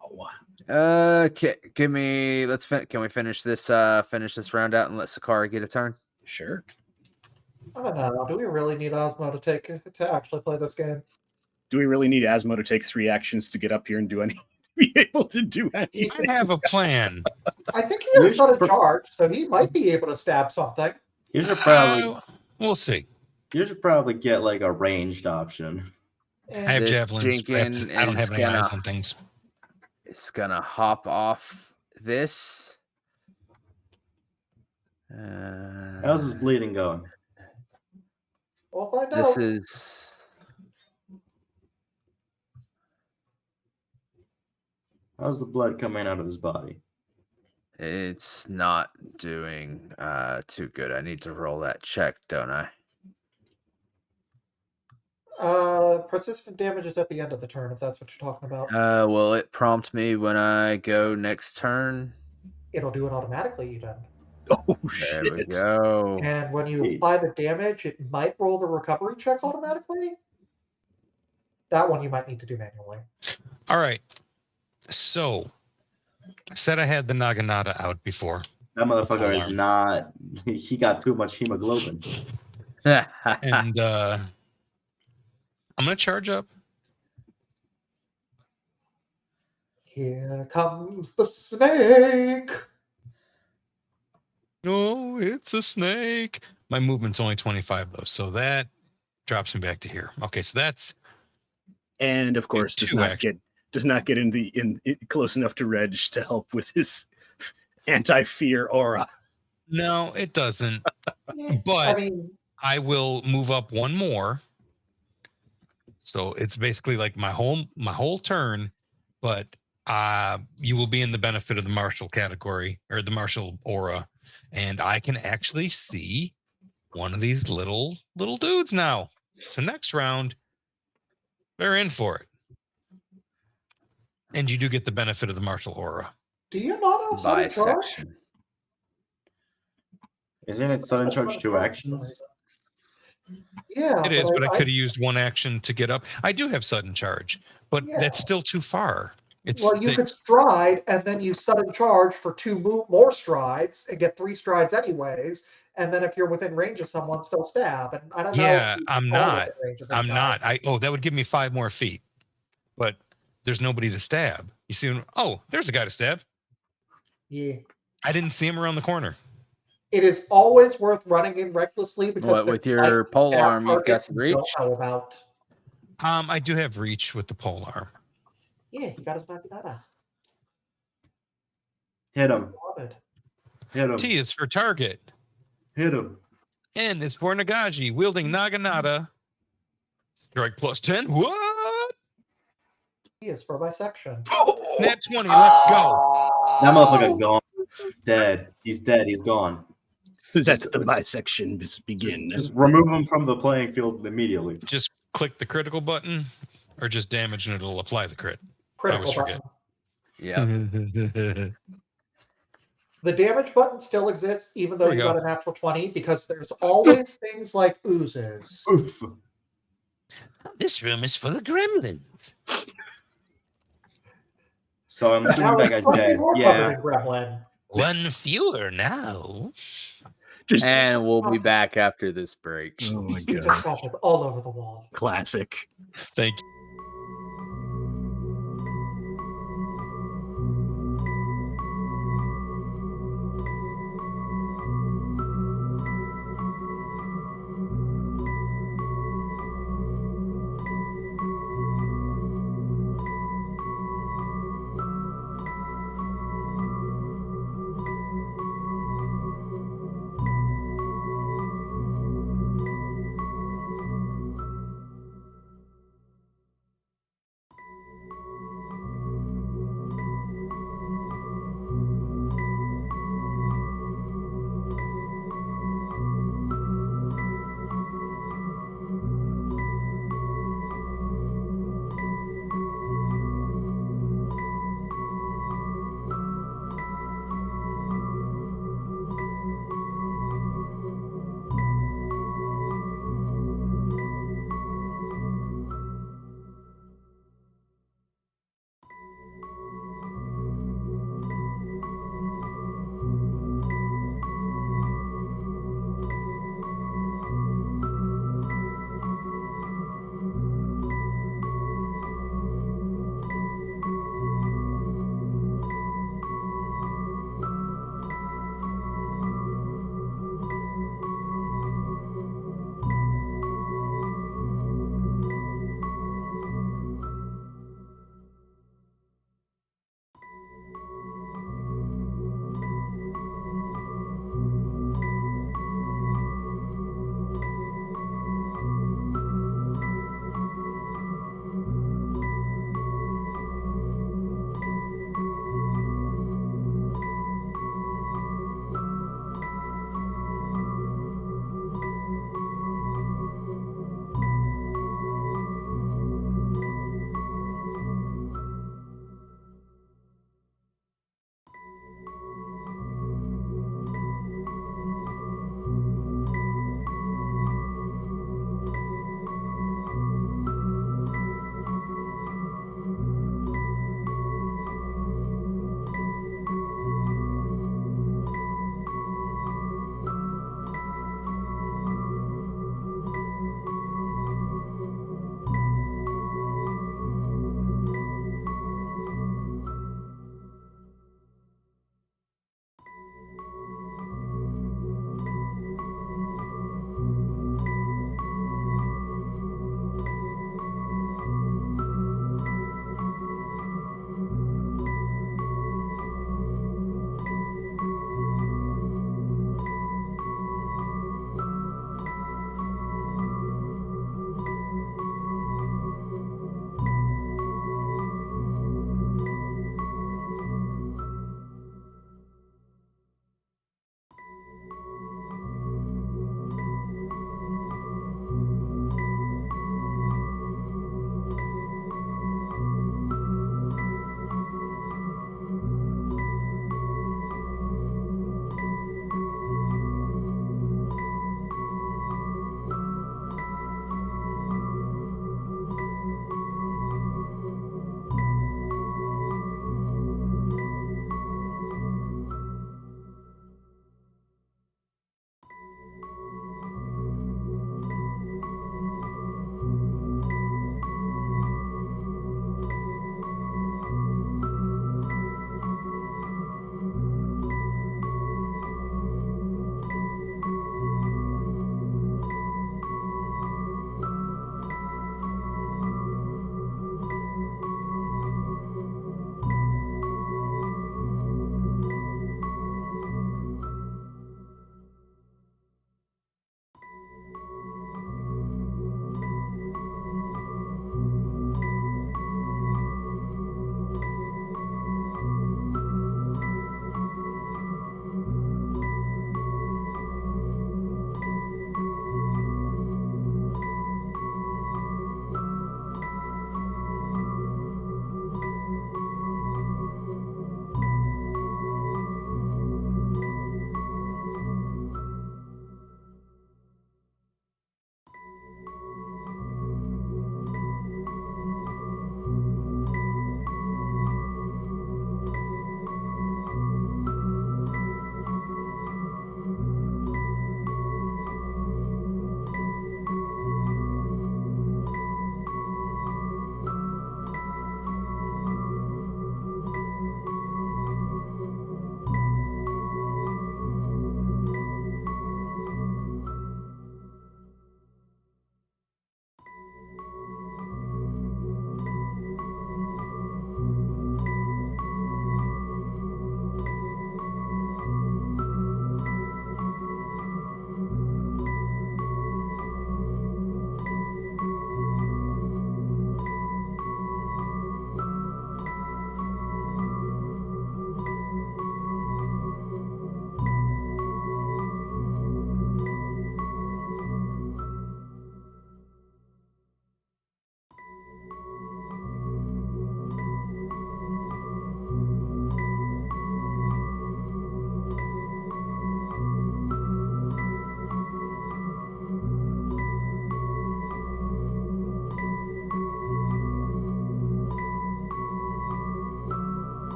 Can we finish this round out and let Sakara get a turn? Sure. I don't know. Do we really need Osmo to actually play this game? Do we really need Asmo to take 3 actions to get up here and do anything? be able to do anything. I have a plan. I think he You has sudden should- charge, so he might be able to stab something. You should probably We'll see. get like a ranged option. I have This javelins. Jenkins I don't is have any gonna- eyes on things. It's gonna hop off this. How's his bleeding going? We'll find This out. is How's the blood coming out of his body? it's not doing too good. I need to roll that check, don't I? Persistent damage is at the end of the turn, if that's what you're talking about. Will it prompt me when I go next turn? It'll do it automatically, even. Oh, There shit. we go. And when you Hey. apply the damage, it might roll the recovery check automatically. That one you might need to do manually. All right. So, I said I had the Naginata out before. That motherfucker is Alarm. not. He got too much hemoglobin. And I'm going to charge up. Here comes the snake. Oh, it's a snake. My movement's only 25, though, so that drops me back to here. Okay, so that's And of course, does two not action. get in close enough to Reg to help with his anti-fear aura. no, it doesn't. I But mean, I will move up one more. So it's basically like my whole turn, but you will be in the benefit of the martial category or the martial aura, and I can actually see one of these little dudes now. So next round, they're in for it, and you do get the benefit of the martial aura. do you not have sudden charge? Bisection. Isn't it sudden charge 2 actions? Yeah, It is, but I I- could have used one action to get up. I do have sudden charge, but Yeah. that's still too far. It's Well, you could stride and then you sudden charge for 2 more strides and get 3 strides anyways. And then if you're within range of someone, still stab. And I don't know. Yeah, if you I'm are not. within range of this I'm guy. not. That would give me 5 more feet, but there's nobody to stab. You see? Oh, there's a guy to stab. Yeah. I didn't see him around the corner. It is always worth running in recklessly because What, there with your might pole be arm, you've got targets the you don't reach? know about. I do have reach with the pole arm. Yeah, he got his Naginata. Hit him. Beloved. Hit him. T is for target. Hit him. N is for Nagaji, wielding Naginata. Strike plus 10. What? He is for bisection. Nat 20. Let's go. That motherfucker gone. He's dead. He's dead. He's gone. Let the bisection begin. Just remove him from the playing field immediately. Just click the critical button, or just damage and it'll apply the crit. Critical forget. button. Yeah. The damage button still exists even though There we you go. got a natural 20 because there's always things like oozes. Oof. This room is full of gremlins. So I'm assuming Now that it's guy's slightly dead. more Yeah. covered in gremlin. One fewer now. Just And we'll be back after this break. oh my He just god, got it all over the wall. classic. Thank you.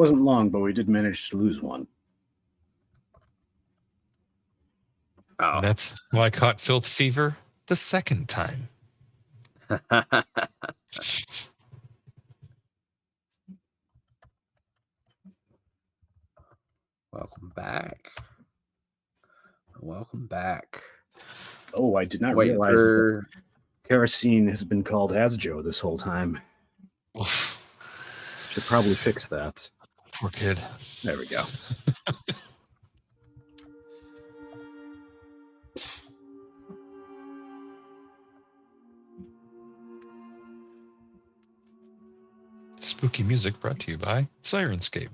Wasn't long, but we did manage to lose one. Oh. And that's why I caught filth fever the second time. Welcome back. Welcome back. Oh, I did not Wait realize for... that kerosene has been called Asjo this whole time. Oof. Should probably fix that. Poor kid. There we go. Spooky music brought to you by Sirenscape.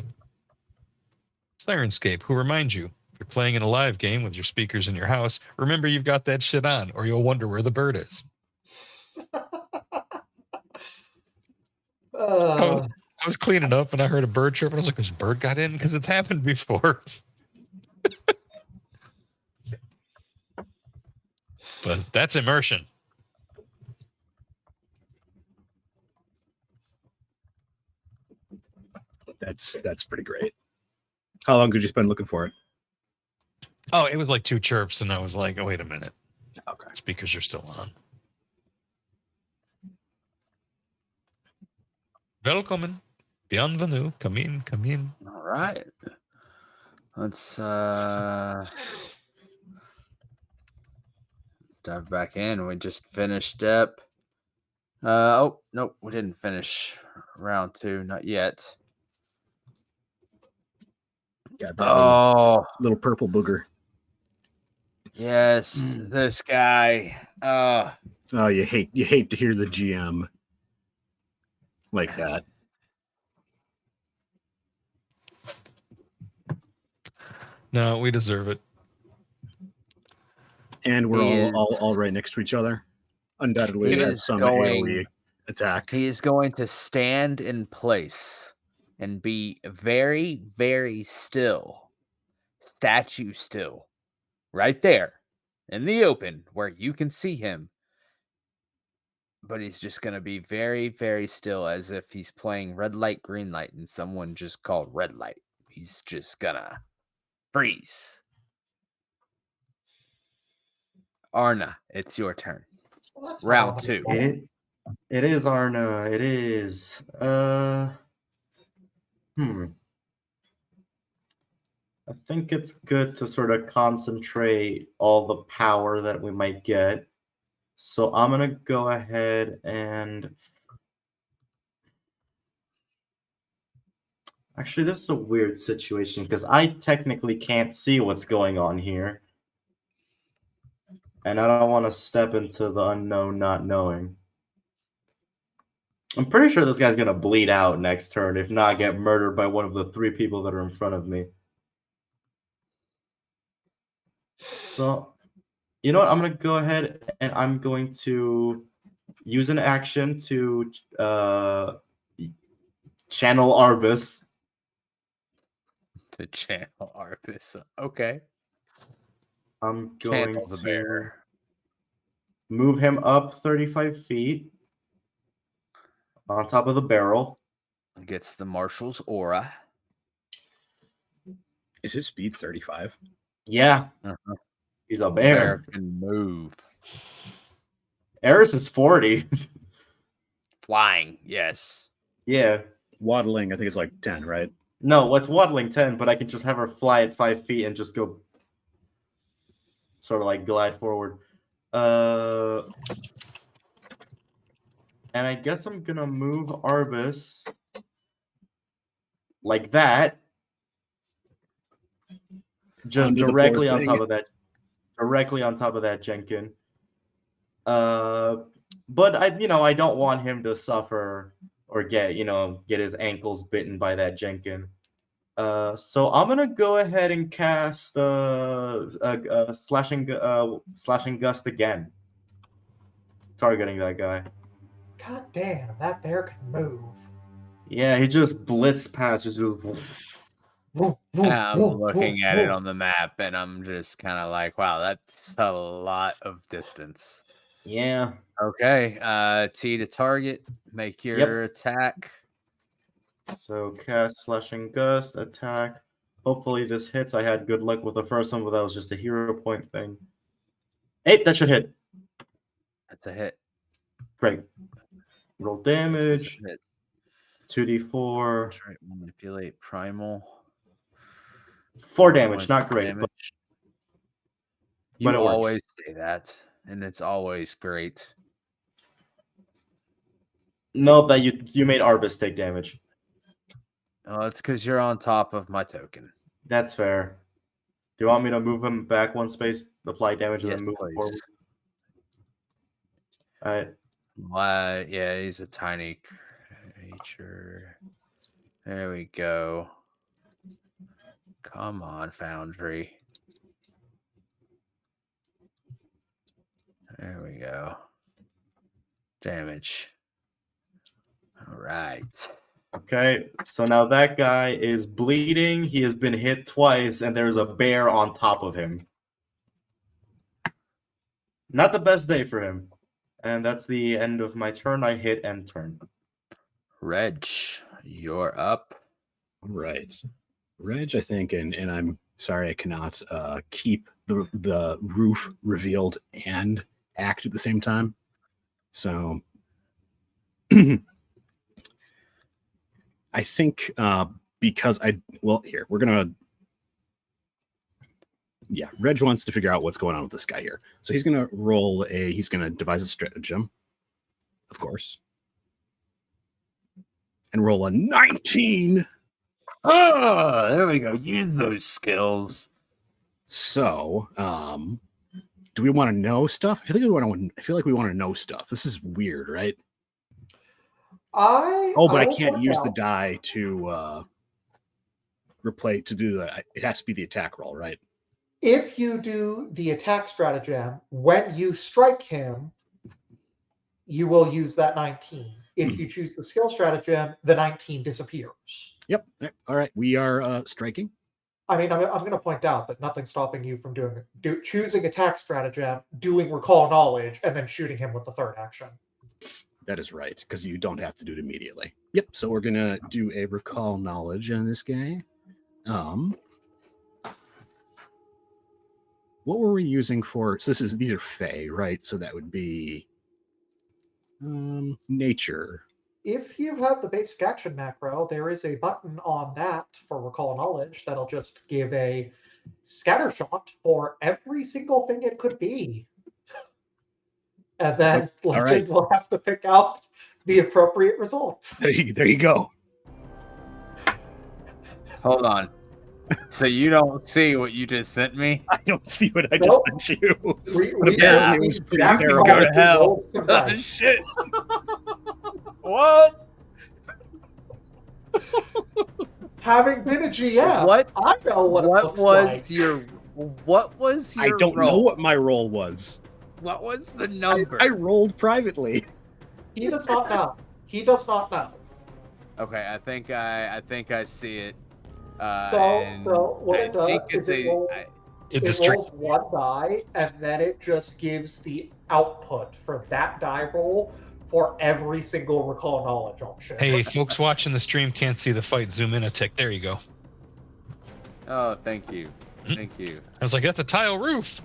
Sirenscape, who reminds you, if you're playing in a live game with your speakers in your house, remember you've got that shit on, or you'll wonder where the bird is. I was cleaning up and I heard a bird chirp, and I was like, this bird got in? Because it's happened before. But that's immersion. That's pretty great. How long did you spend looking for it? Oh, it was like 2 chirps, and I was like, oh, wait a minute. Okay. Speakers are still on. Welcome. Bienvenue. Come in, come in. All right. Let's dive back in. We just finished up. Oh, nope, we didn't finish round 2. Not yet. Yeah, that little purple booger. Yes, this guy. Oh, you hate to hear the GM like that. No, we deserve it. And we're all right next to each other. Undoubtedly, it has some AoE attack. He is going to stand in place and be very, very still. Statue still. Right there. In the open where you can see him. But he's just going to be very, very still as if he's playing red light, green light, and someone just called red light. He's just going to freeze. Arna, it's your turn. Well, round 2. It is Arna. It is. I think it's good to sort of concentrate all the power that we might get. So I'm going to go ahead and... Actually, this is a weird situation because I technically can't see what's going on here. And I don't want to step into the unknown not knowing. I'm pretty sure this guy's going to bleed out next turn, if not get murdered by one of the 3 people that are in front of me. So, you know what? I'm going to go ahead and I'm going to use an action to channel Arbus. To channel Arbus. Okay. I'm going Channel the to bear. move him up 35 feet on top of the barrel. Gets the Marshal's aura. Is his speed 35? Yeah. He's a bear. Bear can move. Eris is 40. Flying, yes. Yeah. Waddling, I think it's like 10, right? No, what's waddling 10, but I can just have her fly at 5 feet and just go sort of like glide forward. And I guess I'm gonna move Arbus like that. Just directly on top of that. Directly on top of that Jenkin. But I don't want him to suffer or get his ankles bitten by that Jenkin. So I'm gonna go ahead and cast slashing gust again, targeting that guy. God damn, that bear can move. Yeah, he just blitzed past. Just I'm looking at it on the map, and I'm just kind of like, wow, that's a lot of distance. Yeah. Okay, T to target. Make your attack. So cast Slashing Gust, attack. Hopefully this hits. I had good luck with the first one, but that was just a hero point thing. 8, that should hit. That's a hit. Great. Roll That's a damage. hit. 2d4. Try manipulate primal. 4 damage, not great. Damage. But You it works. always say that, and it's always great. Nope, that you made Arbus take damage. Oh, it's because you're on top of my token. That's fair. Do you want me to move him back one space, apply damage, and Yes, then move please. forward? Alright. Yeah, he's a tiny creature. There we go. Come on, Foundry. There we go. Damage. All right. Okay, so now that guy is bleeding. He has been hit twice, and there's a bear on top of him. Not the best day for him. And that's the end of my turn. I hit end turn. Reg, you're up. All right. Reg, I think, and I'm sorry I cannot keep the roof revealed and act at the same time. So I think because here, we're going to, Reg wants to figure out what's going on with this guy here. So he's going to devise a stratagem, of course, and roll a 19. Oh, there we go. Use those skills. So, do we want to know stuff? I feel like we want to know stuff. This is weird, right? But I can't use the die to replay to do that. It has to be the attack roll, right? If you do the attack stratagem, when you strike him, you will use that 19. If you choose the skill stratagem, the 19 disappears. Yep. All right. We are striking. I mean, I'm going to point out that nothing's stopping you from choosing attack stratagem, doing recall knowledge, and then shooting him with the third action. That is right, because you don't have to do it immediately. Yep. So we're gonna do a recall knowledge on this guy. What were we using for? So these are Fey, right? So that would be nature. If you have the basic action macro, there is a button on that for recall knowledge that'll just give a scatter shot for every single thing it could be. And then Legend will have to pick out the appropriate results. There you go. Hold on. So you don't see what you just sent me? I don't see what I just sent you. Apparently it was pretty terrible. Go to hell. Oh, shit. What? Having been a GM, what? I know what it looks like. What was your I don't roll? know what my roll was. What was the number? I rolled privately. He does not know. He does not know. Okay, I think I see it. So what it does is it rolls one die, and then it just gives the output for that die roll for every single recall knowledge option. Hey, folks watching the stream can't see the fight. Zoom in a tick. There you go. Oh, thank you. Thank you. I was like, that's a tile roof.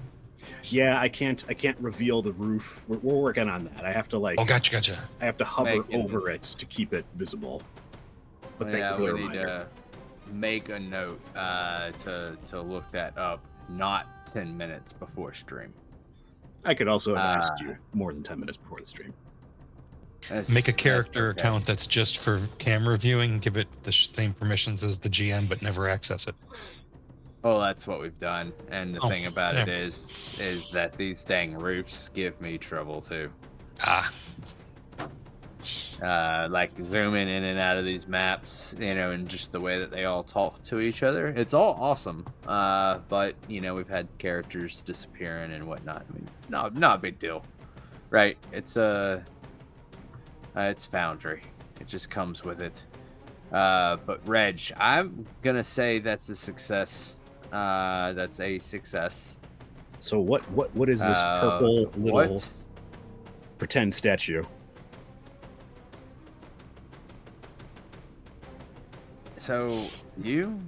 Yeah, I can't reveal the roof. We're working on that. I have to gotcha. I have to hover over it to keep it visible. But thank you for the reminder. To make a note to look that up, not 10 minutes before stream. I could also have asked you more than 10 minutes before the stream. Make a character account that's just for camera viewing, give it the same permissions as the GM, but never access it. Well, that's what we've done, and the thing about it is that these dang roofs give me trouble too. Like zooming in and out of these maps, and just the way that they all talk to each other. It's all awesome, but we've had characters disappearing and whatnot. I mean, not a big deal, right? It's Foundry. It just comes with it. But Reg, I'm gonna say that's a success. That's a success. So what is this purple little pretend statue? So you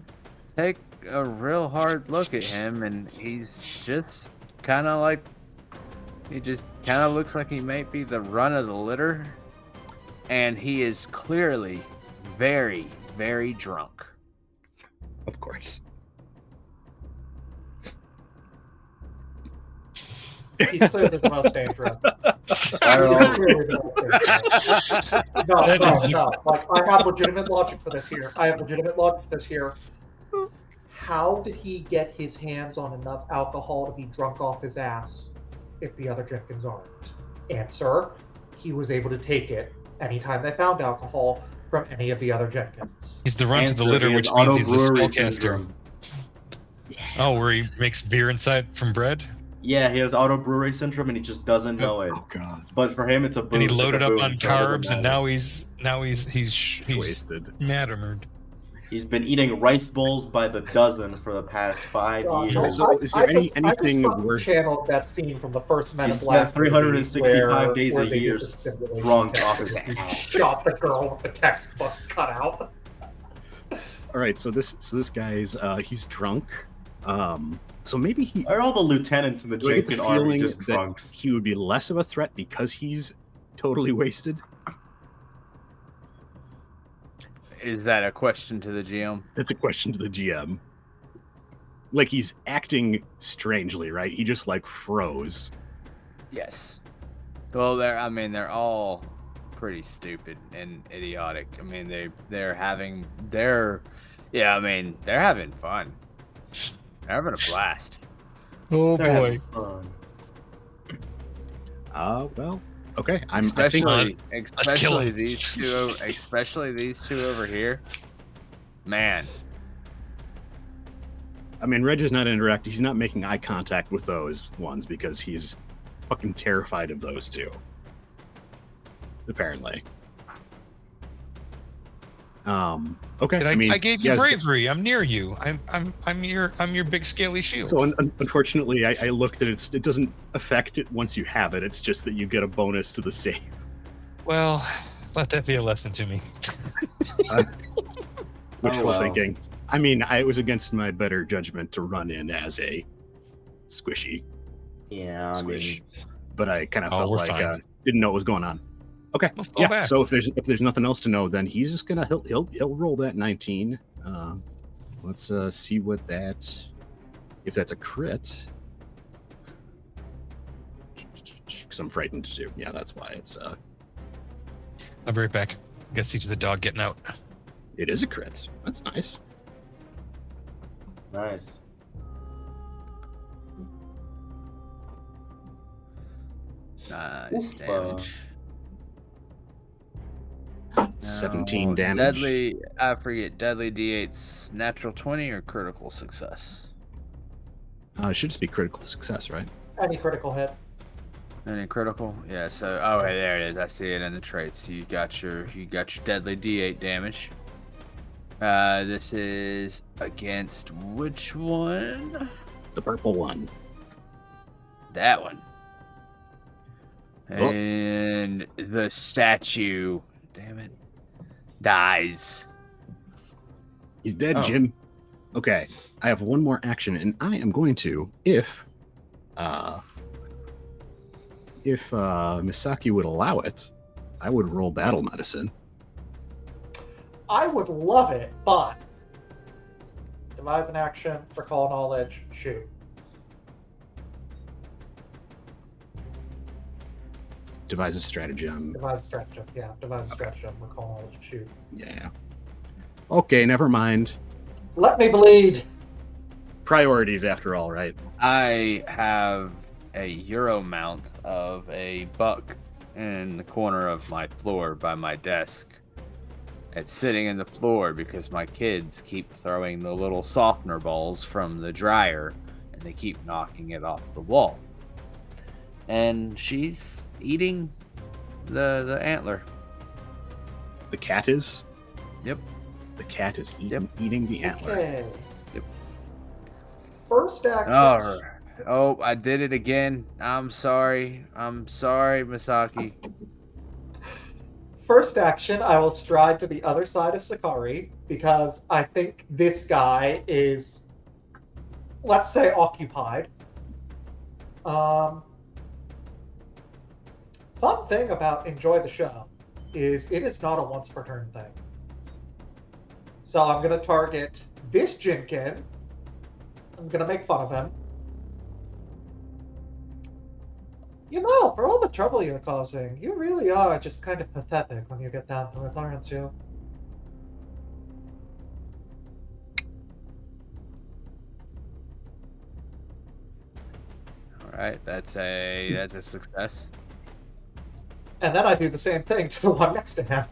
take a real hard look at him, and he's just kind of like, he just kind of looks like he might be the run of the litter, and he is clearly very, very drunk. Of course. He's clearly the most dangerous. Well, He's clearly the most dangerous. No. Like, I have legitimate logic for this here. How did he get his hands on enough alcohol to be drunk off his ass if the other Jenkins aren't? Answer, he was able to take it anytime they found alcohol from any of the other Jenkins. He's the run to the answer litter, is which means he's the auto-brewery spellcaster. syndrome. Oh, where he makes beer inside from bread? Yeah, he has auto brewery syndrome and he just doesn't know it. Oh god. But for him, it's a boon. And he it's a loaded up boon, on so it doesn't carbs, and matter. now he's Wasted. mattered. He's been eating rice bowls by the dozen for the past 5 God, years. So is there anything I just worth- channeled that scene from the first Men He in Black spent 365 movie days where a they year did the simulation drunk test off his and ass. shot the girl with the textbook cut out. All right, so this guy's he's drunk. So maybe he. Are all the lieutenants in the Do I get the Jenkin army feeling just that drunks? he would be less of a threat because he's totally wasted? Is that a question to the GM? That's a question to the GM. Like he's acting strangely, right? He just like froze. Yes. Well, they're all pretty stupid and idiotic. I mean, they're having fun. They're having a blast. Oh They're boy. Well, okay. I think kill Especially him. these two over here. Man, I mean, Reg is not interacting. He's not making eye contact with those ones because he's fucking terrified of those two. Apparently. Okay. And I gave you yes, bravery. I'm near you. I'm your big scaly shield. So unfortunately, I looked at it. It doesn't affect it once you have it. It's just that you get a bonus to the save. Well, let that be a lesson to me. Wishful well. thinking. I mean, it was against my better judgment to run in as a squishy Yeah, I squish, mean, but I kind of Oh, felt we're like fine. didn't know what was going on. Okay, We'll fall yeah. back. So if there's nothing else to know, then he's just gonna he'll roll that 19. Let's see what if that's a crit. Because I'm frightened too. Yeah, that's why it's I'll be right back. Got to see to the dog getting out. it is a crit. That's nice. nice. nice Oof, damage. 17 Now, damage. Deadly. I forget. Deadly D8's natural 20 or critical success. It should just be critical success, right? Any critical hit. Any critical? Yeah. So, hey, there it is. I see it in the traits. You got your deadly D8 damage. This is against which one? The purple one. That one. Oh. And the statue, damn it, dies. He's dead, Oh. Jim. Okay, I have one more action, and I am going to, if Misaki would allow it, I would roll battle medicine. I would love it, but devise an action, recall knowledge, shoot. Devise a stratagem. Devise a stratagem. Yeah, devise a stratagem, recall knowledge, shoot. Yeah. Okay, never mind. Let me bleed. Priorities, after all, right? I have a Euro mount of a buck in the corner of my floor by my desk. It's sitting in the floor because my kids keep throwing the little softener balls from the dryer and they keep knocking it off the wall. And she's eating the antler. The cat is? Yep. The cat is eating the antler. Okay. Yep. First action. Oh, I did it again. I'm sorry, Misaki. First action, I will stride to the other side of Sakari because I think this guy is, let's say, occupied. Fun thing about Enjoy the Show is it is not a once per turn thing. So I'm going to target this Jinkin. I'm going to make fun of him. You know, for all the trouble you're causing, you really are just kind of pathetic when you get down to it, aren't you? All right, that's a success. And then I do the same thing to the one next to him.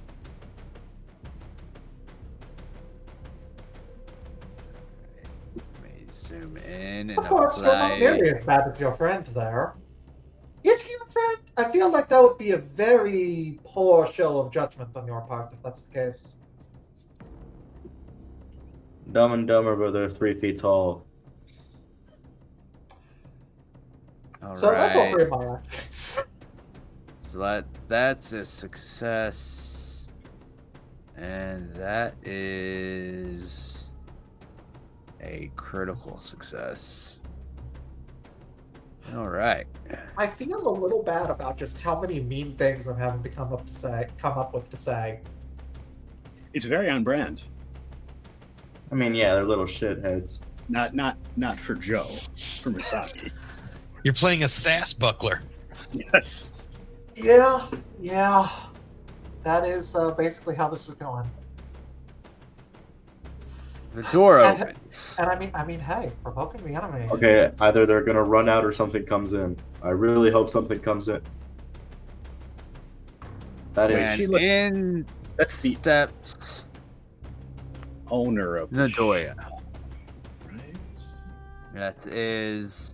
Let me zoom in and Of course, still not apply. nearly as bad as your friend there. Is he your friend? I feel like that would be a very poor show of judgment on your part if that's the case. Dumb and Dumber, but they're 3 feet tall. All So that's all right. 3 of my actions. So that's a success, and that is a critical success. All right. I feel a little bad about just how many mean things I'm having to come up with to say. It's very on brand. I mean, yeah, they're little shitheads. Not for Joe, for Misaki. You're playing a sass buckler. Yes. Yeah. That is basically how this is going. The door And- opens. And I mean, hey, provoking the enemy. Okay, either they're gonna run out or something comes in. I really hope something comes in. That is. And in That's the steps owner of the Nadoya. right? That is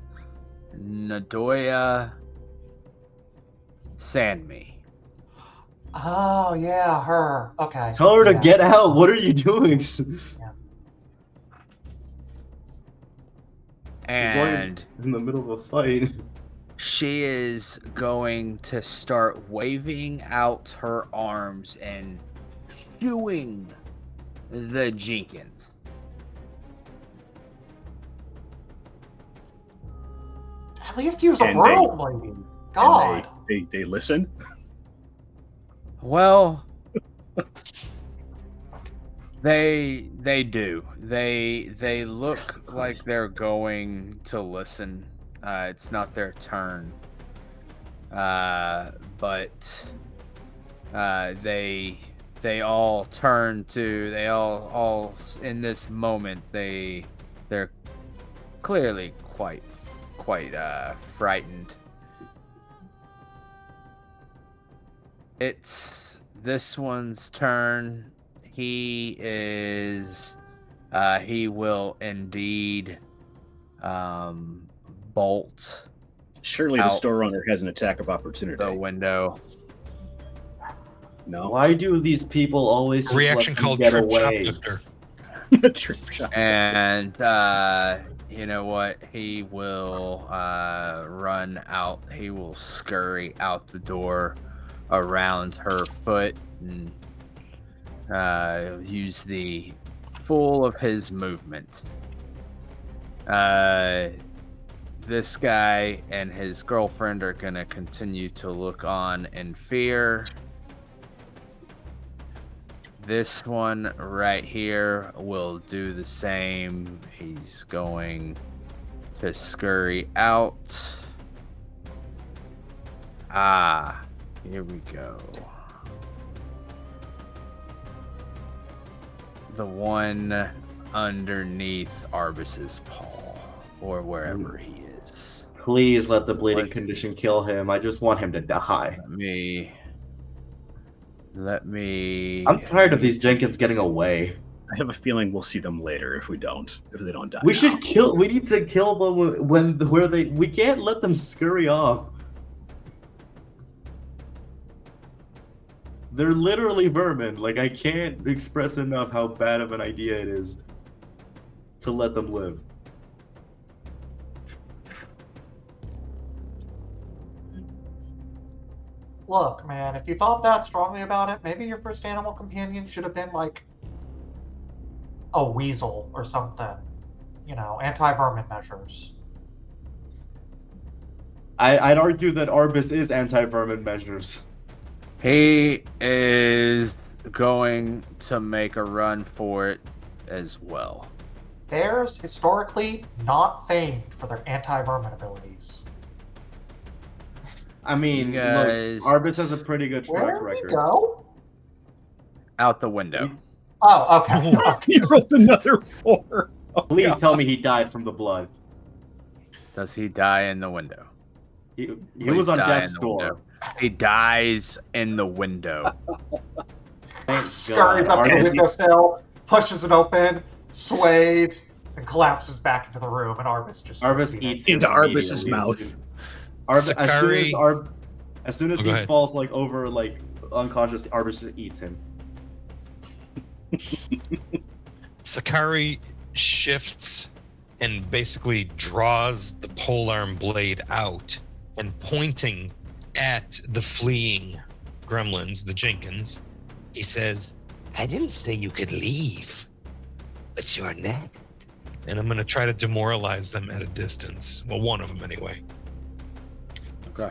Nadoya Sanmi. Oh yeah, her. Okay. Tell her to Yeah. get out. What are you doing? And in the middle of a fight. she is going to start waving out her arms and shooing the Jenkins. At least use a And broom, lady. God. And they listen. Well, they do. They look like they're going to listen. It's not their turn, but they all turn to. They all in this moment. They're clearly quite frightened. It's this one's turn. He will indeed bolt Surely the Out. store owner has an attack of opportunity. the window. No. Why do these people always just Reaction let them called get Trip away? Shoplifter. Trip shot. And you know what? He will run out. He will scurry out the door around her foot and use the full of his movement. This guy and his girlfriend are going to continue to look on in fear. This one right here will do the same. He's going to scurry out. Here we go. The one underneath Arbus's paw, or wherever he is. Please let the bleeding condition kill him. I just want him to die. Let me. I'm tired of these Jenkins getting away. I have a feeling we'll see them later if they don't die. We now. should kill. We need to kill them where they. We can't let them scurry off. They're literally vermin. Like, I can't express enough how bad of an idea it is to let them live. Look, man, if you thought that strongly about it, maybe your first animal companion should have been like a weasel or something. You know, anti-vermin measures. I'd argue that Arbus is anti-vermin measures. He is going to make a run for it as well. Bears historically not famed for their anti-vermin abilities. I mean, You look, guys- Arbus has a pretty good track Where did record. we go? Out the window. Oh, okay. Okay. He rolled another 4. Oh, Please God. tell me he died from the blood. Does he die in the window? He Please was on die death's in the door. window. He dies in the window. Thank Scurries God. up to the Arbus- windowsill, pushes it open, sways, and collapses back into the room. And Arbus just Arbus starts eats eating. Into him Arbus's immediately. mouth. Sakari- As soon as Oh, he go ahead. falls like over like unconscious, Arbus just eats him. Sakari shifts and basically draws the polearm blade out and pointing at the fleeing gremlins, the Jenkins, he says, "I didn't say you could leave, but you're next." And I'm going to try to demoralize them at a distance. Well, one of them anyway. Okay.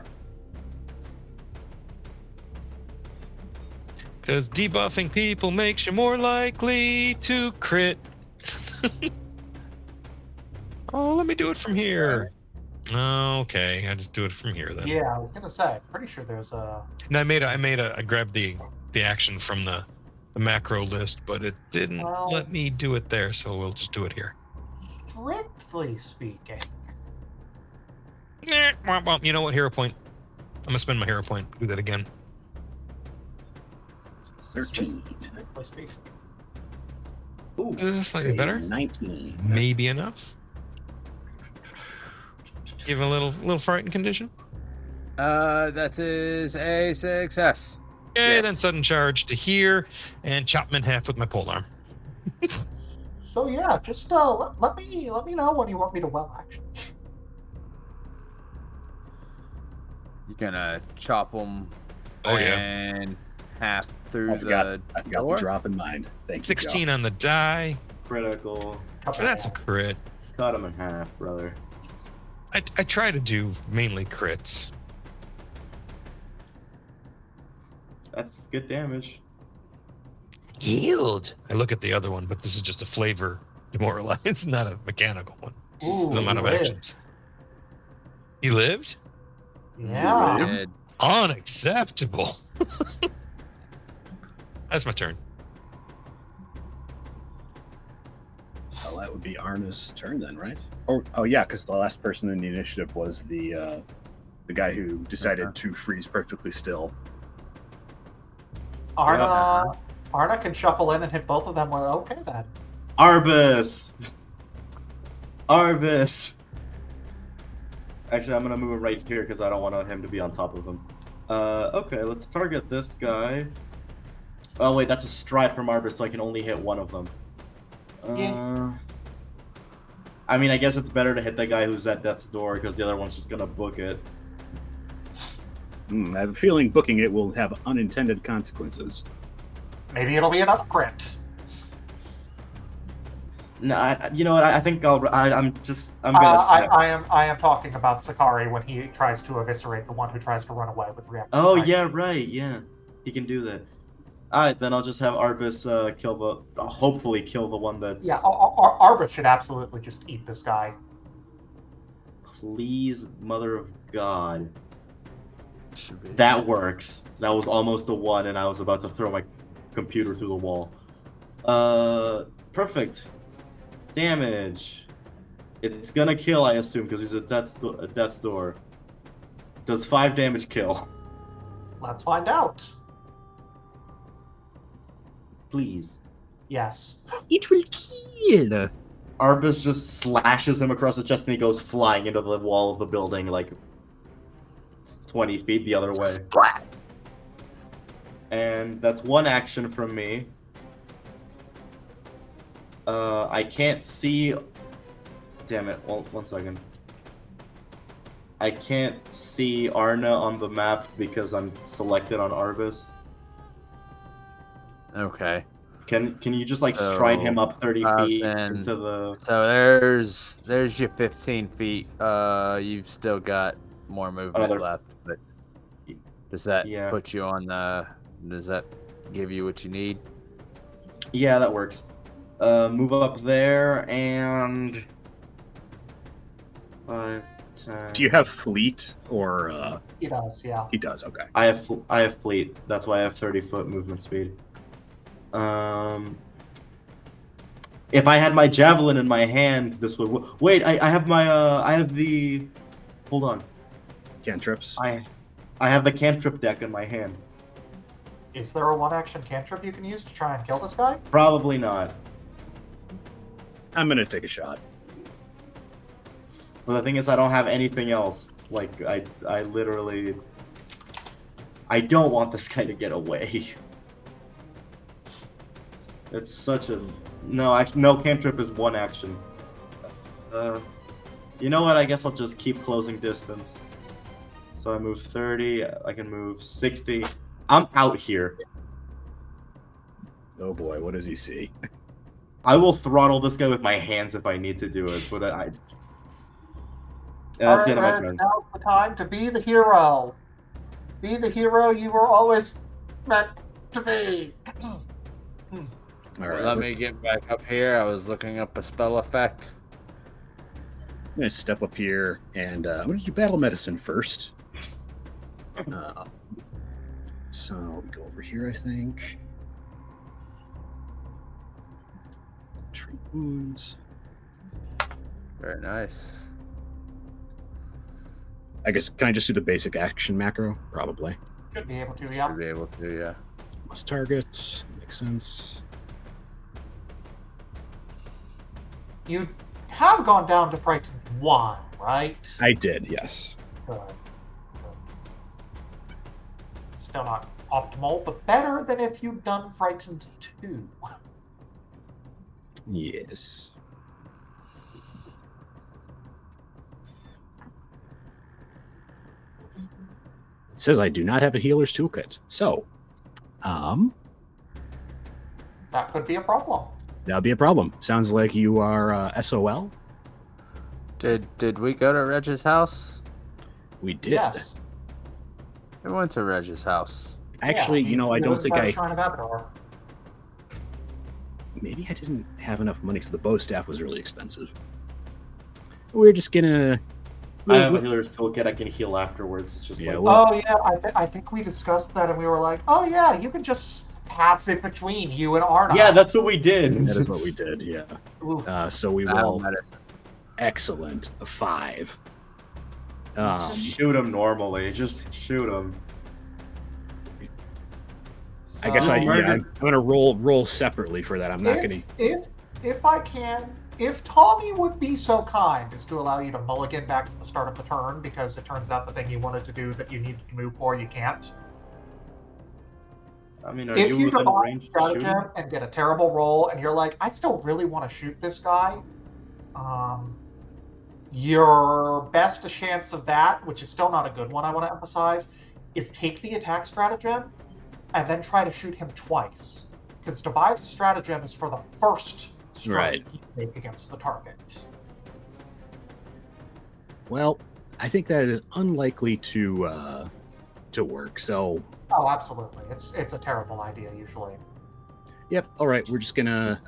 Because debuffing people makes you more likely to crit. Oh, let me do it from here. Okay, I just do it from here then. Yeah, I was gonna say. Pretty sure there's a. No, I grabbed the action from the macro list, but it didn't Well- let me do it there, so we'll just do it here. Strictly speaking. Well, you know what? Hero point. I'm gonna spend my hero point. Do that again. 13. Strictly speaking. Ooh, Slightly say better. 19. Maybe enough. Give a little frightened condition. That is a success. Okay, Yes. then sudden charge to here and chop him in half with my polearm. So yeah, just let me know when you want me to well action. You're gonna chop him Oh, yeah. and half through I've got the the door. drop in mind. Thank 16 on the die. Critical. Cut So that that's a out. crit. Cut him in half, brother. I try to do mainly crits. That's good damage. Yield. I look at the other one, but this is just a flavor demoralize, not a mechanical one. Ooh, The amount of he lived. actions. He lived? Yeah. And Unacceptable. That's my turn. Well, that would be Arna's turn then, right? Oh yeah, because the last person in the initiative was the guy who decided to freeze perfectly still. Arna can shuffle in and hit both of them. Well, okay then. Arbus! Arbus! Actually, I'm gonna move him right here because I don't want him to be on top of him. Okay, let's target this guy. Oh wait, that's a stride from Arbus, so I can only hit one of them. I mean, I guess it's better to hit the guy who's at death's door because the other one's just gonna book it. I have a feeling booking it will have unintended consequences. Maybe it'll be another crit. No, you know what? I think I'm gonna step. I am talking about Sakari when he tries to eviscerate the one who tries to run away with reactive. Oh strike. yeah, right. Yeah, he can do that. All right, then I'll just have Arbus hopefully kill the one that's. Yeah, Arbus should absolutely just eat this guy. Please, mother of God. should be- That works. That was almost a 1, and I was about to throw my computer through the wall. Perfect. Damage. It's gonna kill, I assume, because he's at death's door. Does 5 damage kill? Let's find out. Please. Yes. It will kill. Arbus just slashes him across the chest, and he goes flying into the wall of the building, like 20 feet the other way. Splat. And that's one action from me. I can't see. Damn it! Well, 1 second. I can't see Arna on the map because I'm selected on Arbus. Okay. Can you just like stride him up 30 feet then, into the? So there's your 15 feet. You've still got more movement Another- left, but does that Yeah. put you on the? Does that give you what you need? Yeah, that works. Move up there and 5, 10. Do you have fleet or? He does, yeah. He does. Okay. I have fleet. That's why I have 30-foot movement speed. If I had my javelin in my hand, this would. Wait, I have my I have the. Hold on. Cantrips. I have the cantrip deck in my hand. Is there a one-action cantrip you can use to try and kill this guy? Probably not. I'm gonna take a shot. But the thing is, I don't have anything else. Like I literally. I don't want this guy to get away. It's such a no cantrip is one action. You know what? I guess I'll just keep closing distance. So I move 30. I can move 60. I'm out here. Oh boy, what does he see? I will throttle this guy with my hands if I need to do it, but that's the end of my turn. Now's the time to be the hero. Be the hero you were always meant to be. All right. Let me get back up here. I was looking up a spell effect. I'm gonna step up here and I'm gonna do battle medicine first. So we go over here, I think. Treat wounds. Very nice. I guess can I just do the basic action macro? Probably. Should be able to, yeah. Should be able to, yeah. Must target. Makes sense. You have gone down to frightened 1, right? I did, yes. Good. Still not optimal, but better than if you'd done frightened 2. Yes. It says I do not have a healer's toolkit. So, That could be a problem. that'll be a problem. Sounds like you are SOL. Did we go to Reg's house? We did. Yes. We went to Reg's house. Actually, Yeah, you know, I don't think I. Shrine of Abadar. Maybe I didn't have enough money because the bow staff was really expensive. We're just gonna. I have a healer's toolkit. I can heal afterwards. It's just Yeah, like well- Oh yeah, I think we discussed that, and we were like, oh yeah, you can just pass it between you and Arna. yeah, that's what we did. That is what we did. Yeah. Oof. So we Battle roll medicine. excellent a 5. Shoot him normally. Just shoot him. I guess I'm murder- gonna roll separately for that. I'm not gonna. If I can, if Tommy would be so kind as to allow you to mulligan back to the start of the turn, because it turns out the thing you wanted to do that you needed to move for, you can't. I mean, are If you you within divine range to shoot him? stratagem and get a terrible roll, and you're like, I still really want to shoot this guy, your best chance of that, which is still not a good one, I want to emphasize, is take the attack stratagem and then try to shoot him twice. Because devise a stratagem is for the first strike Right. you make against the target. Well, I think that is unlikely to work. So, Oh, absolutely. It's a terrible idea usually. yep. All right, we're just gonna.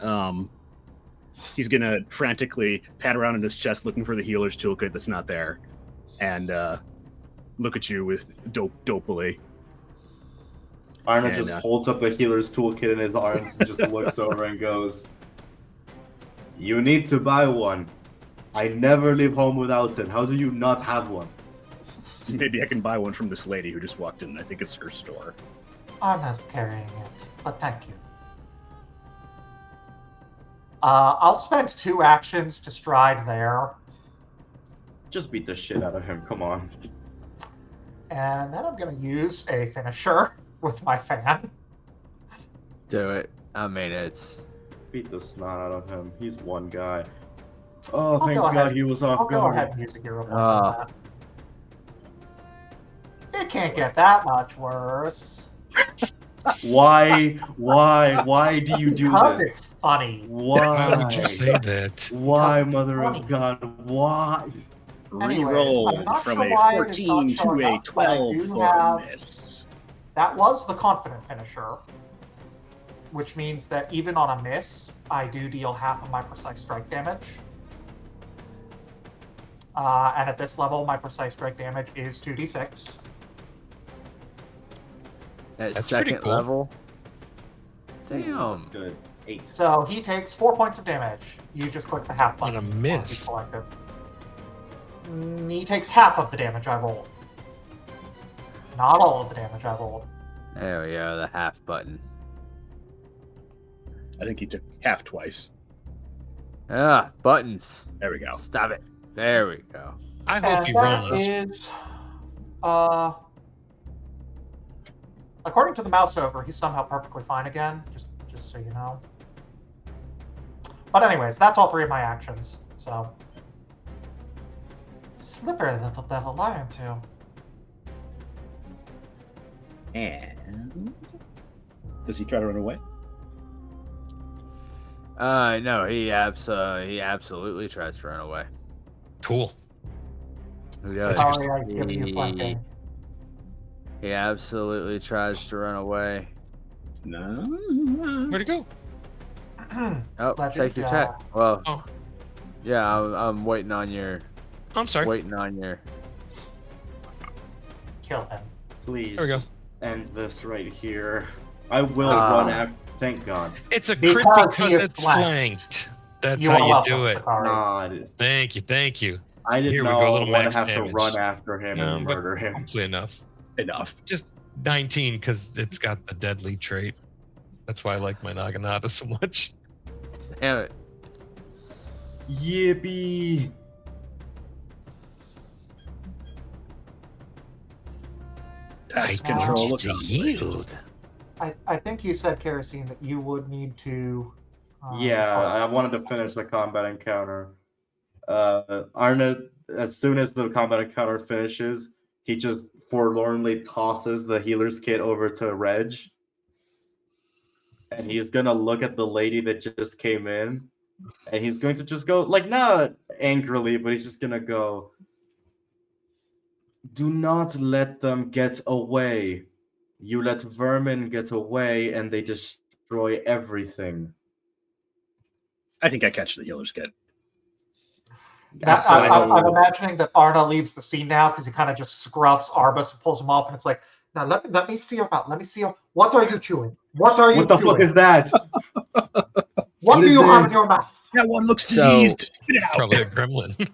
He's gonna frantically pat around in his chest looking for the healer's toolkit that's not there, and look at you with dopily. Arna And, just holds up the healer's toolkit in his arms and just looks over and goes, "You need to buy one. I never leave home without it. How do you not have one?" Maybe I can buy one from this lady who just walked in. I think it's her store. Anna's carrying it, but thank you. I'll spend 2 actions to stride there, Just beat the shit out of him. Come on. and then I'm going to use a finisher with my fan. Do it. I mean, it's Beat the snot out of him. He's one guy. Oh, I'll thank go God ahead. he was off I'll go guard. ahead and use a hero point Ah. on that. It can't get that much worse. Why do you do Because this? it's funny. Why would you say that? Why, Because it's Mother funny. of God? Why? Anyways, Reroll I'm not from sure a why it is 14 not to showing a up, but I 12 do for have- a miss. That was the confident finisher, which means that even on a miss, I do deal half of my precise strike damage. And at this level, my precise strike damage is 2d6. At That's pretty second cool. level. Ooh, Damn. that's good. 8. So he takes 4 points of damage. You just click the half On button. a once miss. he's selected. He takes half of the damage I rolled. Not all of the damage I rolled. There we go, the half button. I think he took half twice. Ah, buttons. There we go. Stop it. There we go. I hope And he that runs. is, according to the mouse over, he's somehow perfectly fine again. Just so you know. But anyways, that's all 3 of my actions. So slippery little devil lion too. And does he try to run away? No, he absolutely tries to run away. Cool. He does. Sorry, I've given you flanking. He absolutely tries to run away. No. Where'd he go? Oh, Legend, take your check. Well, Oh. yeah, I'm waiting on your. I'm sorry. Waiting on your. Kill him. Please There we go. just end this right here. I will Ah. run after. Thank God. It's a crit Because he because is it's flanked. flanked. That's You how are you welcome, do it. Sakari. God. Thank you. I did Here we not go, little want to max have to damage. run after him No, and but murder him. hopefully enough. Enough. Just 19 because it's got the deadly trait. That's why I like my Naginata so much. Damn it. Yippee! Pest I control want to accomplished. yield. I think you said, Kerosene, that you would need to. Yeah, I wanted to finish the combat encounter. Arna, as soon as the combat encounter finishes, he just forlornly tosses the healer's kit over to Reg. And he's gonna look at the lady that just came in. And he's going to just go, like, not angrily, but he's just gonna go, "Do not let them get away. You let vermin get away and they destroy everything." I think I catch the healer's kit. I'm imagining that Arna leaves the scene now because he kind of just scruffs Arbus and pulls him off, and it's like, now let me see your mouth. Let me see your. What are you chewing? What are you What the chewing? fuck is that? What do is you have in this? your mouth? That one looks So- diseased. Spit it out. Probably a gremlin.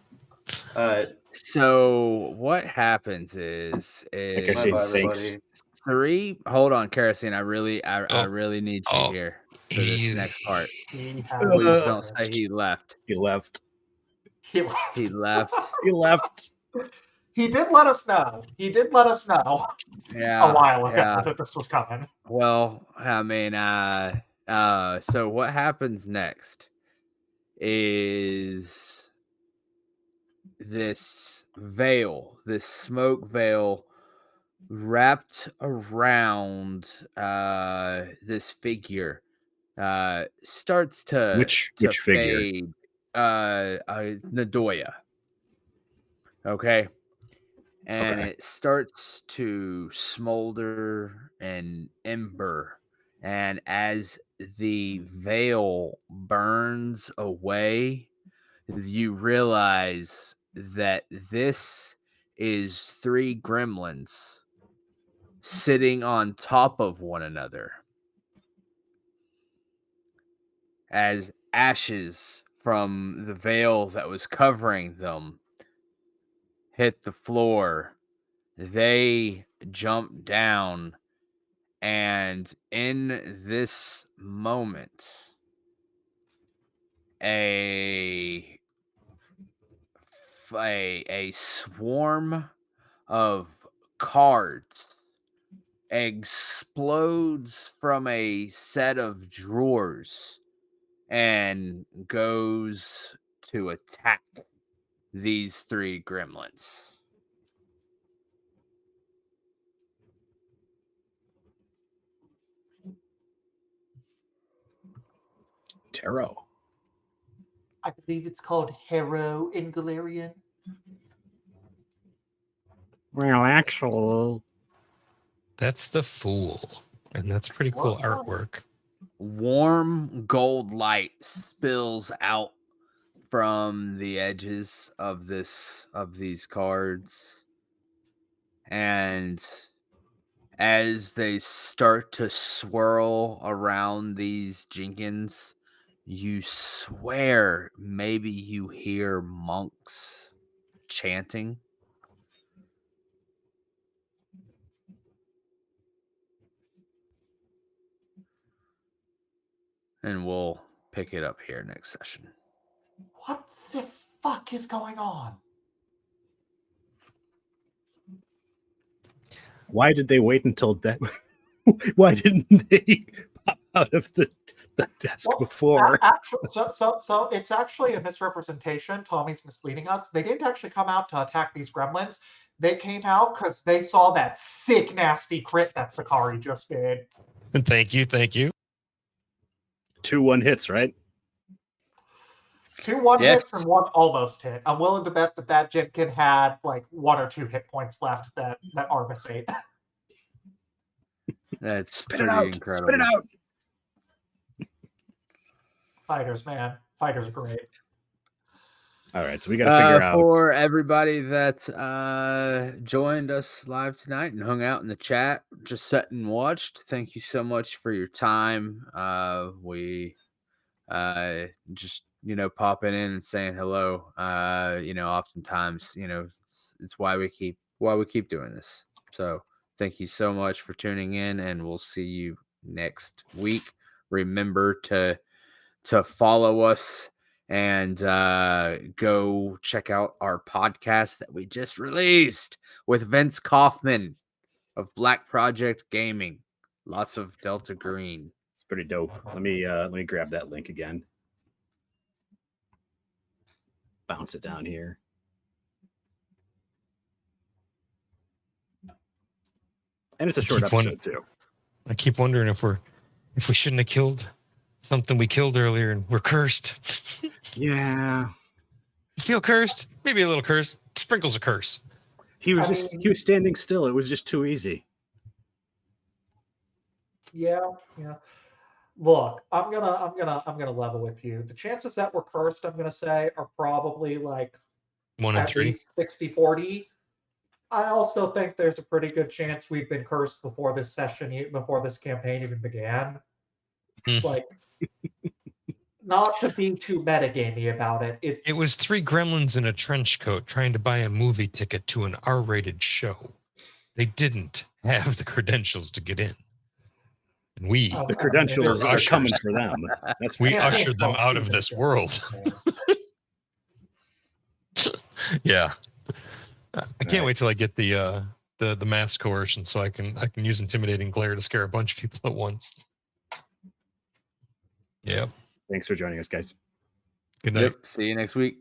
So what happens is Like I Bye say, bye, thanks. everybody. 3. Hold on, Kerosene. I Oh. really need you Oh. here for this He's- next part. He Please don't say he left. He left. He left. He left. He left. He did let us know. He did let us know Yeah. a while ago yeah. that this was coming. Well, I mean, so what happens next is this veil, this smoke veil wrapped around this figure starts to Which figure? fade. Nadoya. Okay. And Okay. it starts to smolder and ember. And as the veil burns away, you realize that this is 3 gremlins sitting on top of one another as ashes from the veil that was covering them hit the floor. They jump down, and in this moment, a swarm of cards explodes from a set of drawers and goes to attack these 3 gremlins. Tarot. I believe it's called Harrow in Galarian. Well, actually, That's the Fool. And that's pretty cool Well, artwork. Warm gold light spills out from the edges of these cards, and as they start to swirl around these Jenkins, you swear maybe you hear monks chanting. And we'll pick it up here next session. what the fuck is going on? why did they wait until that? Why didn't they pop out of the desk Well, before? Actually, so it's actually a misrepresentation. Tommy's misleading us. They didn't actually come out to attack these gremlins. They came out because they saw that sick, nasty crit that Sakari just did. Thank you. 2-1 hits, right? 2 1 Yes. hits and 1 almost hit. I'm willing to bet that Jenkin had like 1 or 2 hit points left that Arbus ate. That's Spit pretty it out. incredible. Spit it out. Fighters, man. Fighters are great. All right, so we got to figure out. For everybody that joined us live tonight and hung out in the chat, just sat and watched, thank you so much for your time. We just popping in and saying hello. Oftentimes, it's why we keep doing this. So thank you so much for tuning in, and we'll see you next week. Remember to follow us and go check out our podcast that we just released with Vince Kaufman of Black Project Gaming. Lots of Delta Green. It's pretty dope. Let me grab that link again. Bounce it down here. And it's a short episode too. I keep wondering if we shouldn't have killed something we killed earlier and we're cursed. Yeah. You feel cursed? Maybe a little cursed. Sprinkles a curse. He was standing still. It was just too easy. Yeah. Look, I'm gonna level with you. The chances that we're cursed, I'm gonna say, are probably like 1 in at 3. least 60-40. I also think there's a pretty good chance we've been cursed before this campaign even began. Like, not to be too metagamey about it. It was 3 gremlins in a trench coat trying to buy a movie ticket to an R-rated show. They didn't have the credentials to get in. And the credentials are coming for them. We ushered them out of this world. Yeah. I can't wait till I get the mass coercion so I can use intimidating glare to scare a bunch of people at once. Yeah. Thanks for joining us, guys. Good night. Yep. See you next week.